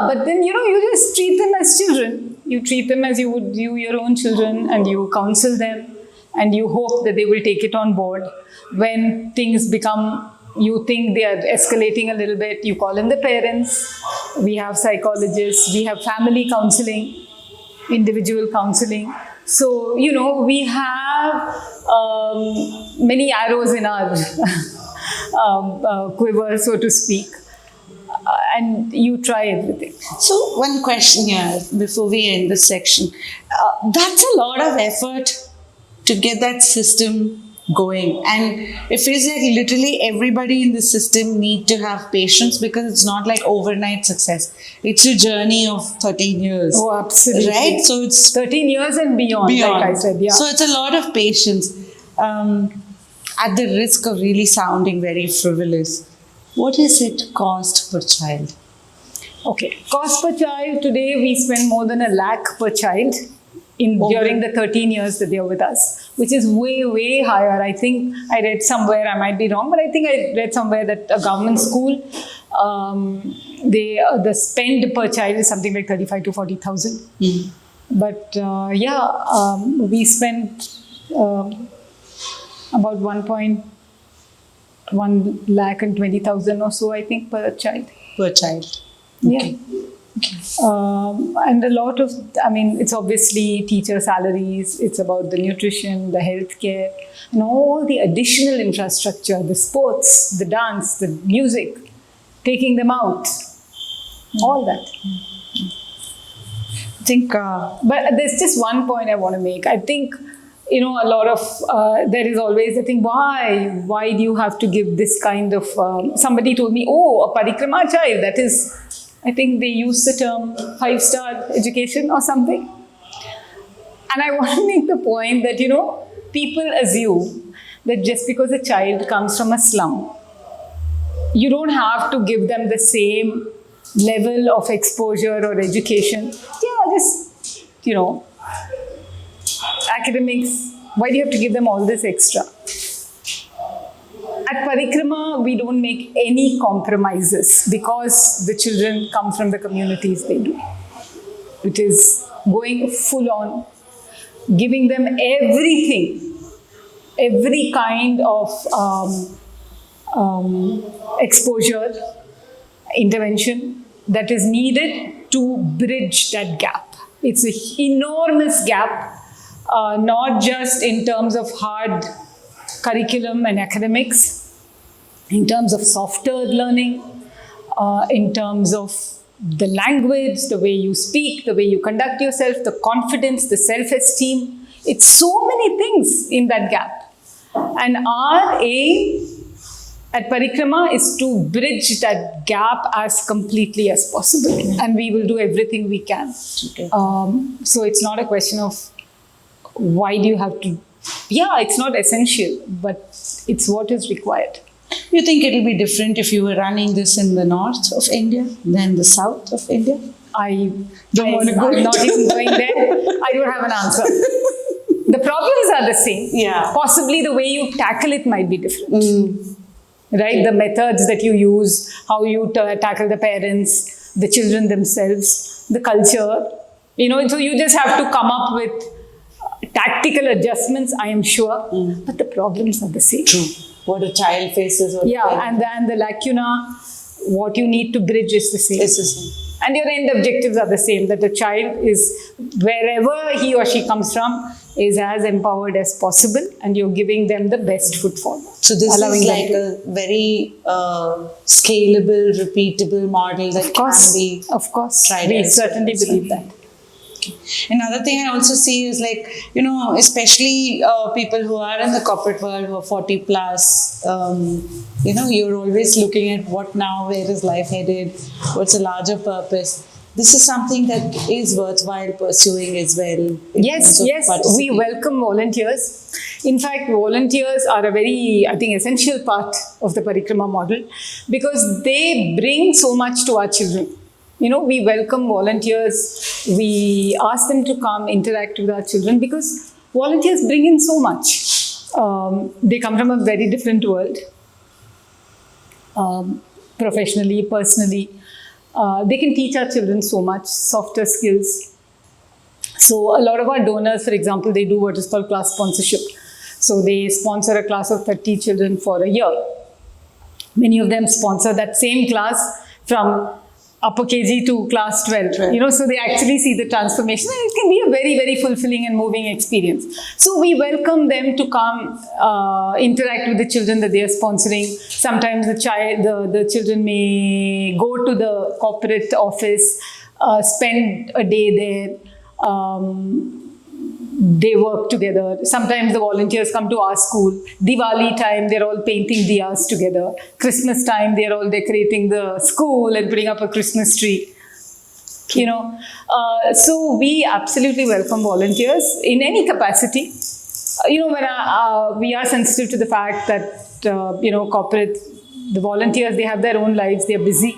But then, you just treat them as children. You treat them as you would view your own children, and you counsel them, and you hope that they will take it on board. When things become, you think they are escalating a little bit, you call in the parents. We have psychologists, we have family counseling, individual counseling. So, we have many arrows in our quiver, so to speak, and you try everything. So, one question here before we end this section. That's a lot of effort to get that system going, and it feels like literally everybody in the system need to have patience, because it's not like overnight success. It's a journey of 13 years. Oh, absolutely. Right? So it's 13 years and beyond, like I said, yeah. So it's a lot of patience. At the risk of really sounding very frivolous, what does it cost per child? Okay, cost per child, today we spend more than $1 lakh per child during the 13 years that they're with us, which is way, way higher. I think I read somewhere, I might be wrong, but I think I read somewhere that a government school, the spend per child is something like 35 to 40,000. But we spent about 1.1 lakh and 20,000 or so, I think, per child. Per child. Yeah. And a lot of, it's obviously teacher salaries, it's about the nutrition, the healthcare, and all the additional infrastructure, the sports, the dance, the music, taking them out, all that. I think, but there's just one point I want to make. I think, a lot of, there is always the thing, why do you have to give this kind of, somebody told me, a parikrama child, that is, I think they use the term 5-star education or something. And I want to make the point that, people assume that just because a child comes from a slum, you don't have to give them the same level of exposure or education. Yeah, just, academics, why do you have to give them all this extra? At Parikrama, we don't make any compromises because the children come from the communities they do. It is going full on, giving them everything, every kind of exposure, intervention that is needed to bridge that gap. It's an enormous gap, not just in terms of hard curriculum and academics, in terms of software learning, in terms of the language, the way you speak, the way you conduct yourself, the confidence, the self-esteem. It's so many things in that gap. And our aim at Parikrama is to bridge that gap as completely as possible. And we will do everything we can. Okay. So it's not a question of why do you have to. Yeah, it's not essential, but it's what is required. You think it'll be different if you were running this in the north of India than the south of India? I'm not even going there. I don't have an answer. The problems are the same. Yeah. Possibly the way you tackle it might be different. Right? The methods that you use, how you tackle the parents, the children themselves, the culture. So you just have to come up with tactical adjustments, I am sure, but the problems are the same. True. What a child faces. And the lacuna, what you need to bridge is the same. It's the same. And your end objectives are the same, that the child is, wherever he or she comes from, is as empowered as possible, and you're giving them the best foot forward. So this is like a very scalable, repeatable model that can be Of course, tried. We certainly believe that. Another thing I also see is especially people who are in the corporate world who are 40 plus, you're always looking at what now, where is life headed, what's a larger purpose. This is something that is worthwhile pursuing as well. Yes, we welcome volunteers. In fact, volunteers are a very, essential part of the Parikrama model because they bring so much to our children. We welcome volunteers. We ask them to come interact with our children because volunteers bring in so much. They come from a very different world, professionally, personally. They can teach our children so much, softer skills. So a lot of our donors, for example, they do what is called class sponsorship. So they sponsor a class of 30 children for a year. Many of them sponsor that same class from upper KG to class 12, so they actually see the transformation, and it can be a very, very fulfilling and moving experience. So we welcome them to come interact with the children that they are sponsoring. Sometimes the children may go to the corporate office, spend a day there. They work together. Sometimes the volunteers come to our school. Diwali time, they're all painting diyas together. Christmas time, they're all decorating the school and putting up a Christmas tree. So we absolutely welcome volunteers in any capacity. When we are sensitive to the fact that, corporate, the volunteers, they have their own lives, they're busy.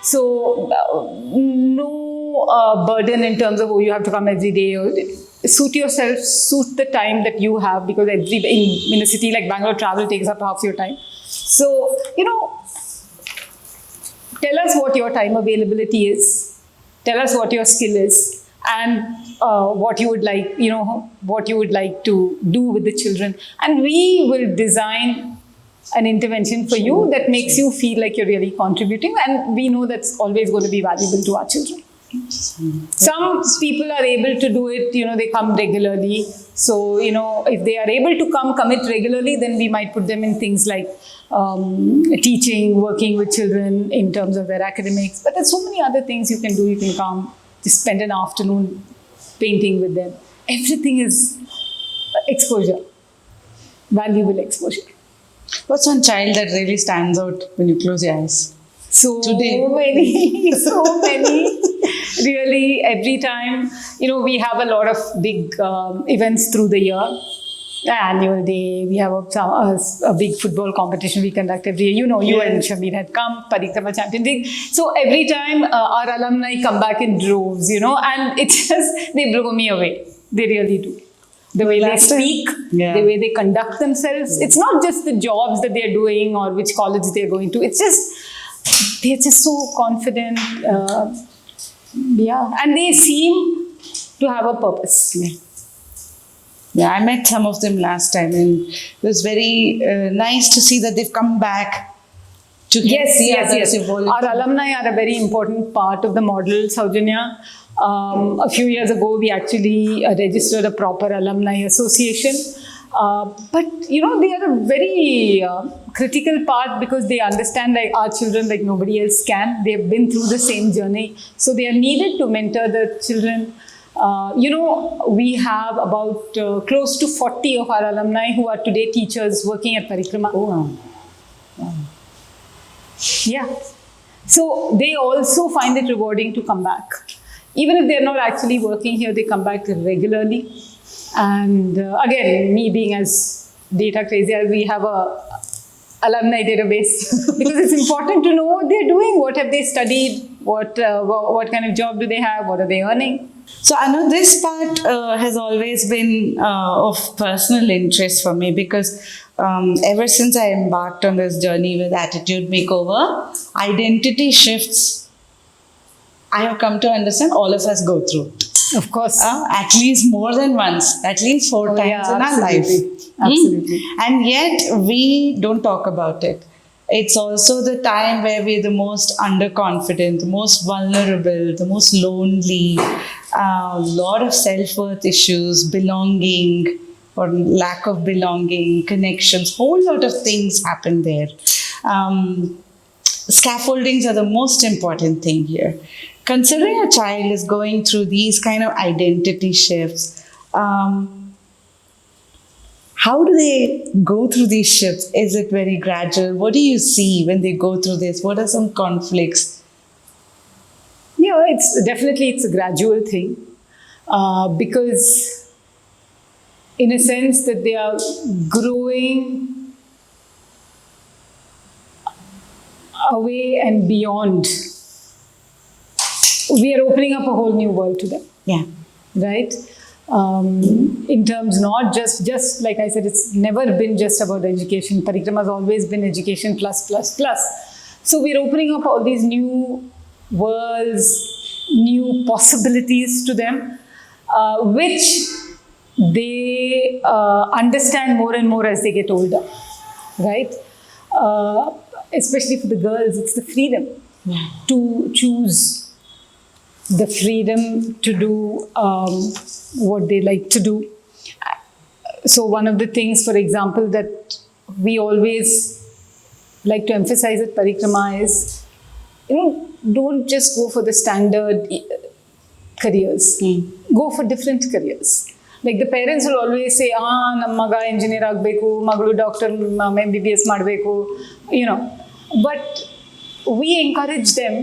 So no burden in terms of, you have to come every day. Suit yourself, suit the time that you have, because in a city like Bangalore, travel takes up half your time. So, tell us what your time availability is. Tell us what your skill is, and what you would like, what you would like to do with the children. And we will design an intervention for you that makes you feel like you're really contributing. And we know that's always going to be valuable to our children. Some people are able to do it, they come regularly. So, if they are able to commit regularly, then we might put them in things like teaching, working with children in terms of their academics. But there's so many other things you can do. You can come, just spend an afternoon painting with them. Everything is exposure, valuable exposure. What's one child that really stands out when you close your eyes? So Today. many. Really, every time, we have a lot of big events through the year. The annual day, we have a big football competition we conduct every year. You and Shamir had come, Parikrama Champion League. So every time our alumni come back in droves, and they blow me away. They really do. The way they speak, the way they conduct themselves. It's not just the jobs that they're doing or which college they're going to. It's just, they're just so confident. And they seem to have a purpose. Yeah, I met some of them last time, and it was very nice to see that they've come back to see others evolve. Our alumni are a very important part of the model, Saujanya. A few years ago, we actually registered a proper alumni association. But, they are a very critical part, because they understand our children like nobody else can. They've been through the same journey. So they are needed to mentor the children. We have about close to 40 of our alumni who are today teachers working at Parikrama. Oh, wow. Yeah. So they also find it rewarding to come back. Even if they're not actually working here, they come back regularly. And again, me being as data crazy as we have a alumni database, because it's important to know what they're doing, what have they studied, what kind of job do they have, what are they earning. So I know this part has always been of personal interest for me, because ever since I embarked on this journey with Attitude Makeover, identity shifts, I have come to understand all of us go through. Of course. At least more than once, at least 4 times in our life. Absolutely. And yet we don't talk about it. It's also the time where we're the most underconfident, the most vulnerable, the most lonely, a lot of self-worth issues, belonging or lack of belonging, connections, whole lot of things happen there. Scaffoldings are the most important thing here. Considering a child is going through these kind of identity shifts, how do they go through these shifts? Is it very gradual? What do you see when they go through this? What are some conflicts? Yeah, it's a gradual thing, because in a sense that they are growing away and beyond. We are opening up a whole new world to them. Yeah. Right? In terms not just like I said, it's never been just about education. Parikrama has always been education plus. So we're opening up all these new worlds, new possibilities to them, which they understand more and more as they get older, right? Especially for the girls, it's the freedom. to choose the freedom to do what they like to do. So one of the things, for example, that we always like to emphasize at Parikrama is, don't just go for the standard careers. Go for different careers. Like the parents will always say, ನಮ್ಮ ಮಗ engineer ಆಗಬೇಕು, ಮಗಳು doctor MBBS ಮಾಡಬೇಕು, But we encourage them,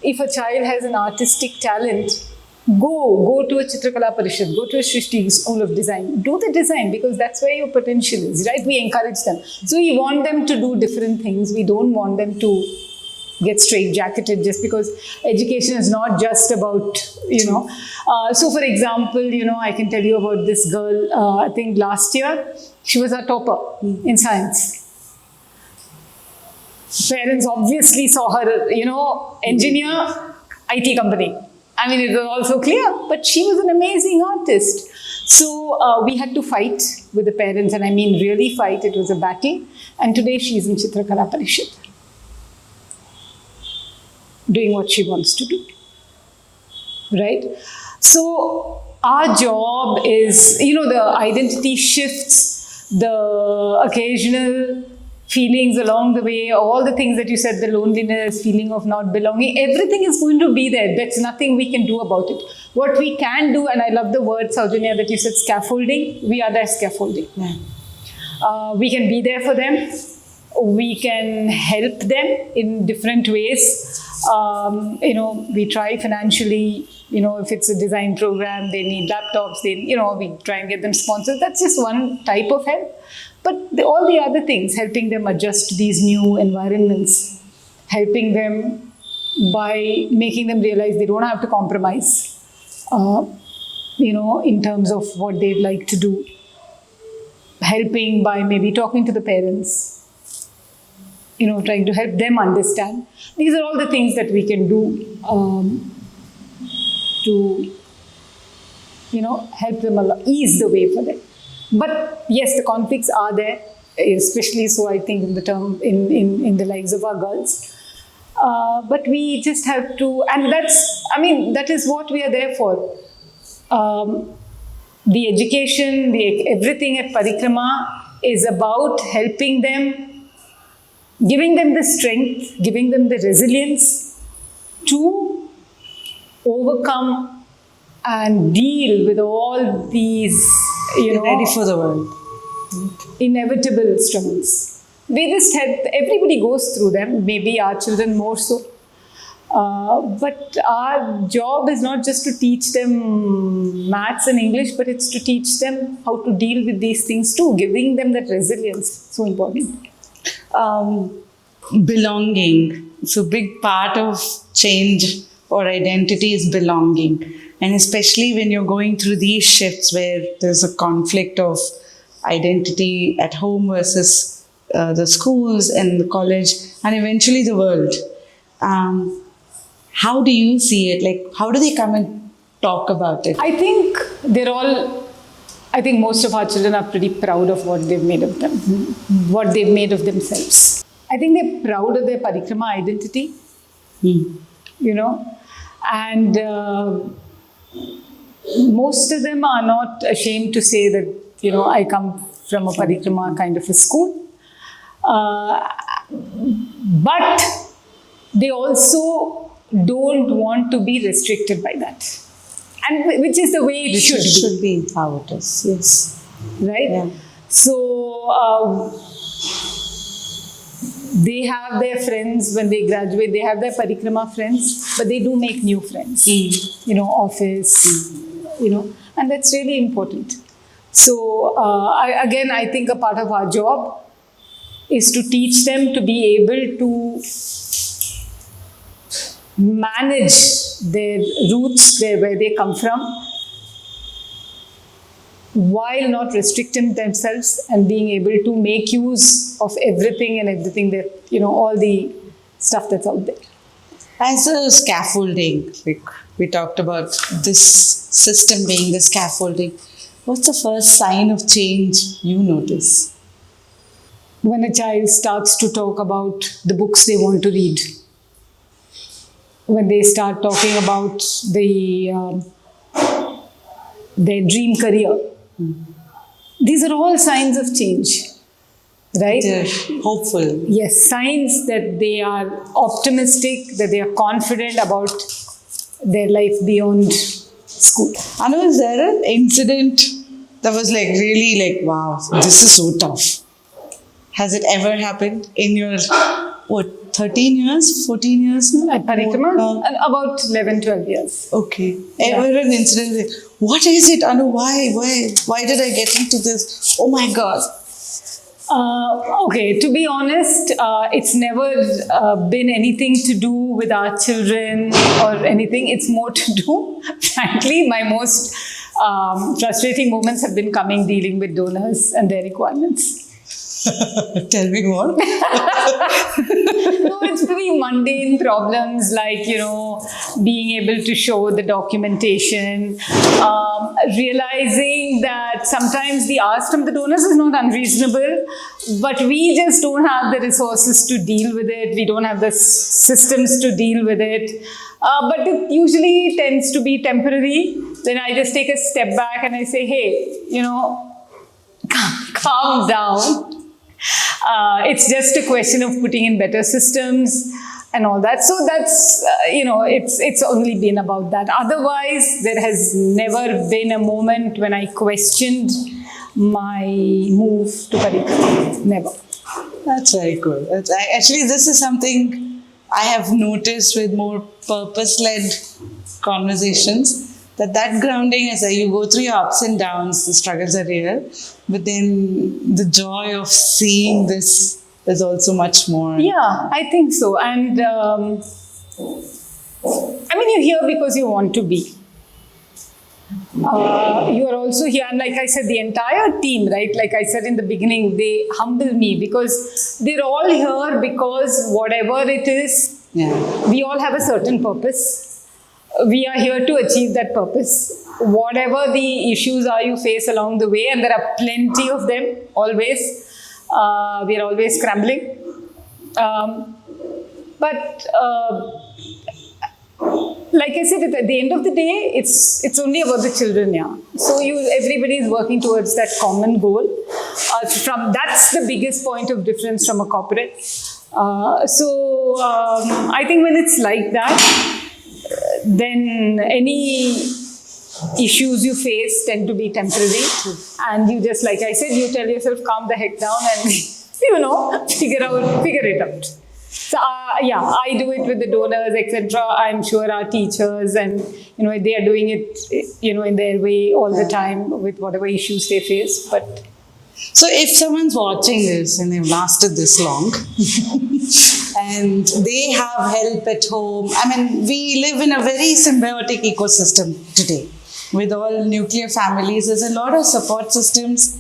if a child has an artistic talent, go to a Chitrakala Parishad, go to a Srishti School of Design, do the design, because that's where your potential is, right? We encourage them. So we want them to do different things. We don't want them to get straight-jacketed just because education is not just about, So for example, I can tell you about this girl, I think last year, she was a topper in science. Parents obviously saw her, engineer, IT company. I mean, it was also clear, but she was an amazing artist. So we had to fight with the parents, and I mean really fight. It was a battle. And today she's in Chitrakala Parishad, doing what she wants to do. Right? So our job is, the identity shifts, the occasional feelings along the way, all the things that you said, the loneliness, feeling of not belonging, everything is going to be there. That's nothing we can do about it. What we can do, and I love the word, Saujanya, that you said, scaffolding, we are that scaffolding. We can be there for them. We can help them in different ways. We try financially, if it's a design program, they need laptops, we try and get them sponsors. That's just one type of help. But all the other things, helping them adjust to these new environments, helping them by making them realize they don't have to compromise, in terms of what they'd like to do. Helping by maybe talking to the parents, trying to help them understand. These are all the things that we can do to, help them ease the way for them. But yes, the conflicts are there, especially so I think in the lives of our girls. But we just have to, and that is what we are there for. The education, everything at Parikrama is about helping them, giving them the strength, giving them the resilience to overcome and deal with all these, ready for the world. Inevitable struggles. We just everybody goes through them, maybe our children more so. But our job is not just to teach them maths and English, but it's to teach them how to deal with these things too, giving them that resilience. So important. Belonging. So big part of change or identity is belonging. And especially when you're going through these shifts where there's a conflict of identity at home versus the schools and the college and eventually the world. How do you see it? Like, how do they come and talk about it? I think most of our children are pretty proud of what they've made of them, what they've made of themselves. I think they're proud of their Parikrama identity, and most of them are not ashamed to say that, I come from a Parikrama kind of a school. But they also don't want to be restricted by that. And which is the way it should be. Should be how it is, yes. Right? Yeah. So, they have their friends when they graduate, they have their Parikrama friends, but they do make new friends, office, and that's really important. So, I think a part of our job is to teach them to be able to manage their roots, where they come from, while not restricting themselves and being able to make use of everything that, all the stuff that's out there. As a scaffolding, like we talked about this system being the scaffolding, what's the first sign of change you notice? When a child starts to talk about the books they want to read. when they start talking about their dream career. These are all signs of change, right? They're hopeful. Yes, signs that they are optimistic, that they are confident about their life beyond school. Anu, is there an incident that was like really like, wow, this is so tough? Has it ever happened in your, 13 years, 14 years now? At Parikrama, More? about 11, 12 years. Okay. Ever an incident like, what is it, Anu? Why did I get into this? Oh my God. Okay, to be honest, it's never been anything to do with our children or anything. It's more to do, frankly, my most frustrating moments have been dealing with donors and their requirements. Tell me more. No, it's pretty mundane problems like, being able to show the documentation, realizing that sometimes the ask from the donors is not unreasonable, but we just don't have the resources to deal with it. We don't have the systems to deal with it. But it usually tends to be temporary. Then I just take a step back and I say, hey, calm down. It's just a question of putting in better systems and all that. So that's, it's only been about that. Otherwise, there has never been a moment when I questioned my move to Parikrama. Never. That's very good. Actually, this is something I have noticed with more purpose-led conversations. That grounding is that you go through your ups and downs, the struggles are real, but then the joy of seeing this is also much more. Yeah, I think so. And you're here because you want to be. You are also here, and like I said, the entire team, right? Like I said in the beginning, they humble me because they're all here because whatever it is, we all have a certain purpose. We are here to achieve that purpose. Whatever the issues are you face along the way, and there are plenty of them always. We are always scrambling. But like I said, at the end of the day, it's only about the children, yeah. So everybody is working towards that common goal. That's the biggest point of difference from a corporate. I think when it's like that, then any issues you face tend to be temporary, and you just, like I said, you tell yourself, calm the heck down and figure it out. So I do it with the donors, etc. I'm sure our teachers and they are doing it in their way all the time with whatever issues they face. But so if someone's watching this and they've lasted this long and they have help at home, we live in a very symbiotic ecosystem today with all nuclear families. There's a lot of support systems.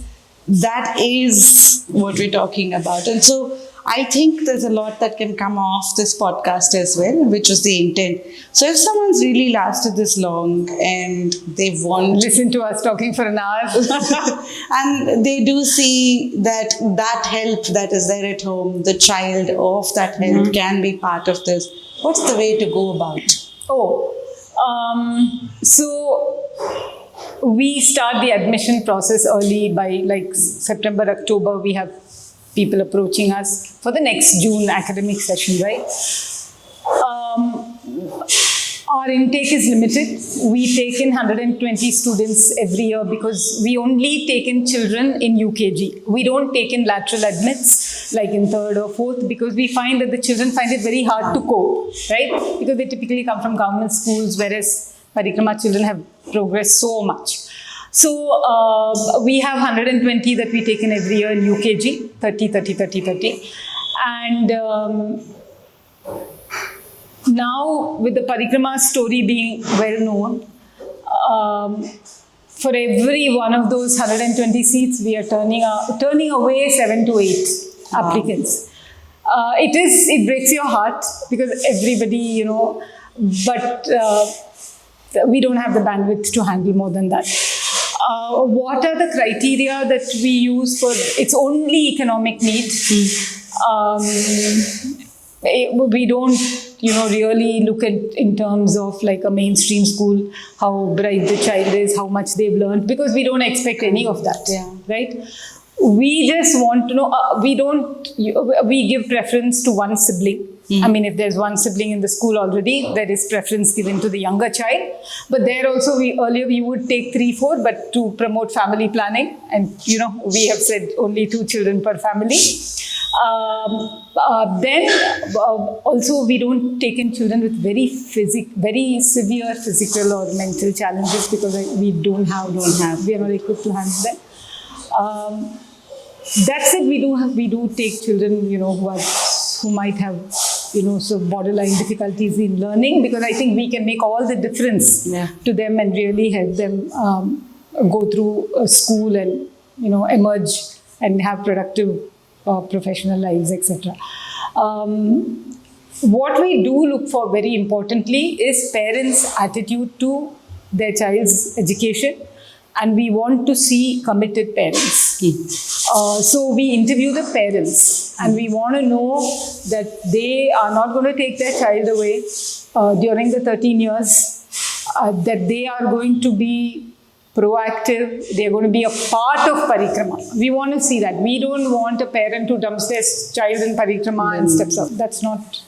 That is what we're talking about. And so I think there's a lot that can come off this podcast as well, which was the intent. So if someone's really lasted this long and they want listen to us talking for an hour and they do see that help that is there at home, the child of that help can be part of this, what's the way to go about? So we start the admission process early by like September, October. We have people approaching us for the next June academic session, right? Our intake is limited. We take in 120 students every year because we only take in children in UKG. We don't take in lateral admits like in third or fourth because we find that the children find it very hard to cope, right? Because they typically come from government schools, whereas Parikrama children have progressed so much. So we have 120 that we take in every year in UKG, 30. And now with the Parikrama story being well known, for every one of those 120 seats, we are turning away 7 to 8 applicants. It breaks your heart because everybody, but we don't have the bandwidth to handle more than that. What are the criteria that we use for it's only economic need? We don't really look at in terms of like a mainstream school, how bright the child is, how much they've learned, because we don't expect any of that, right? We just want to know, we give preference to one sibling. I mean, if there's one sibling in the school already, there is preference given to the younger child. But there also, earlier we would take 3, 4, but to promote family planning. And, we have said only 2 children per family. Also, we don't take in children with very severe physical or mental challenges, because we we are not equipped to handle them. That said, we do take children, who might have, so borderline difficulties in learning, because I think we can make all the difference to them and really help them go through a school and, emerge and have productive professional lives, etc. What we do look for very importantly is parents' attitude to their child's education, and we want to see committed parents. So we interview the parents, and we want to know that they are not going to take their child away during the 13 years, that they are going to be proactive, they are going to be a part of Parikrama. We want to see that. We don't want a parent who dumps their child in Parikrama and steps out. That's not,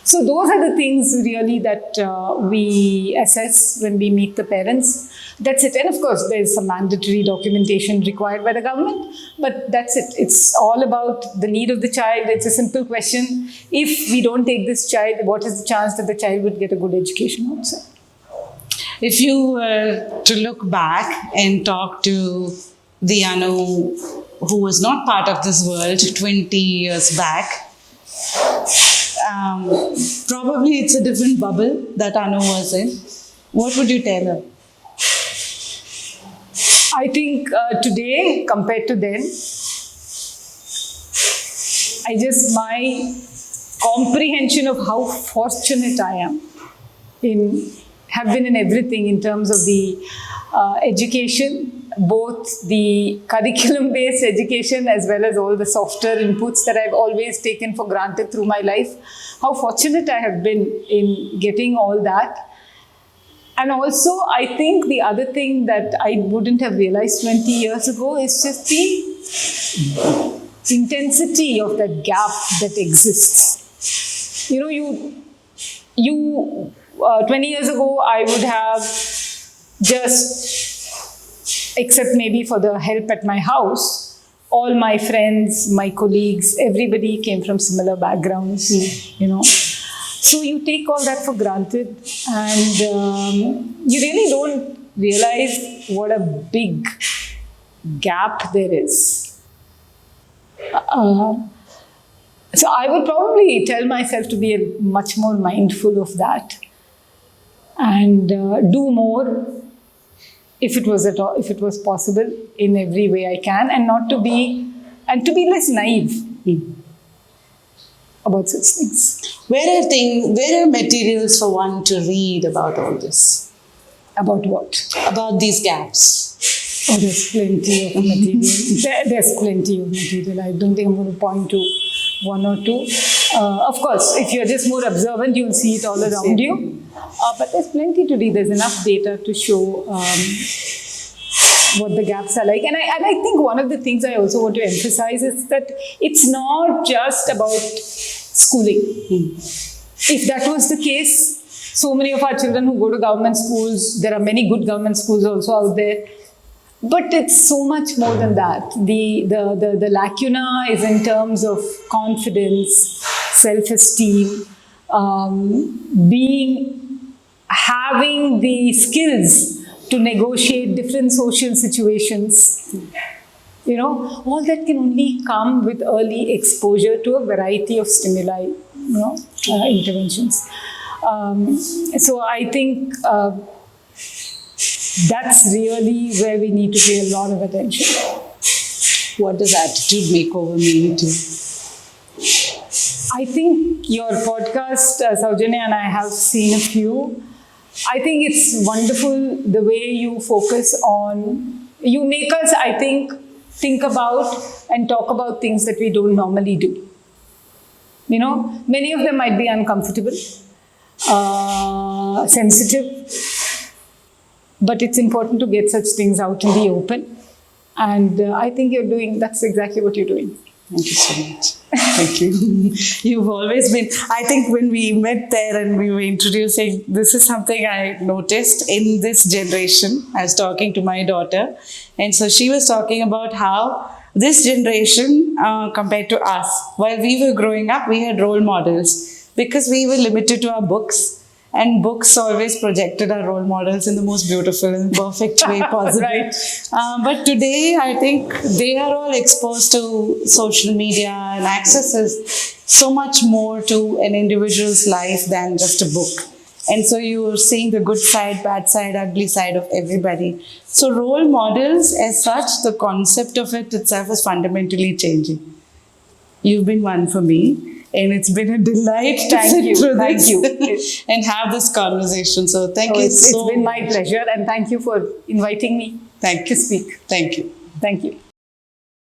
So those are the things really that we assess when we meet the parents. That's it. And of course, there's some mandatory documentation required by the government, but that's it. It's all about the need of the child. It's a simple question. If we don't take this child, what is the chance that the child would get a good education outside? If you were to look back and talk to the Anu who was not part of this world 20 years back, probably it's a different bubble that Anu was in. What would you tell her? I think today, compared to then, my comprehension of how fortunate I am have been in everything in terms of the education, both the curriculum-based education as well as all the softer inputs that I've always taken for granted through my life. How fortunate I have been in getting all that. And also, I think the other thing that I wouldn't have realized 20 years ago is just the intensity of that gap that exists. 20 years ago, I would have just, except maybe for the help at my house, all my friends, my colleagues, everybody came from similar backgrounds, So you take all that for granted, and you really don't realize what a big gap there is. So I would probably tell myself to be much more mindful of that, and do more if it was possible in every way I can, and to be less naive about such things. Where are materials for one to read about all this? About what? About these gaps. Oh, there's plenty of material. There's plenty of material. I don't think I'm going to point to one or two. Of course, if you're just more observant, you'll see it all around you. But there's plenty to read. There's enough data to show what the gaps are like. And I think one of the things I also want to emphasize is that it's not just about schooling. If that was the case, so many of our children who go to government schools, there are many good government schools also out there, but it's so much more than that. The lacuna is in terms of confidence, self-esteem, having the skills to negotiate different social situations. All that can only come with early exposure to a variety of stimuli, interventions. So I think that's really where we need to pay a lot of attention. What does attitude makeover mean to you? I think your podcast, Saujanya and I have seen a few. I think it's wonderful the way you focus on, you make us, I think about and talk about things that we don't normally do. You know, many of them might be uncomfortable, sensitive, but it's important to get such things out in the open. And I think that's exactly what you're doing. Thank you so much. Thank you. You've always been, I think when we met there and we were introducing, this is something I noticed in this generation. I was talking to my daughter, and so she was talking about how this generation, compared to us, while we were growing up, we had role models because we were limited to our books. And books always projected our role models in the most beautiful and perfect way possible. Right. But today, I think they are all exposed to social media and accesses so much more to an individual's life than just a book. And so you're seeing the good side, bad side, ugly side of everybody. So role models as such, the concept of it itself is fundamentally changing. You've been one for me. And it's been a delight to sit through this and have this conversation. So thank you so much. It's been my pleasure, and thank you for inviting me to speak. Thank you. Thank you.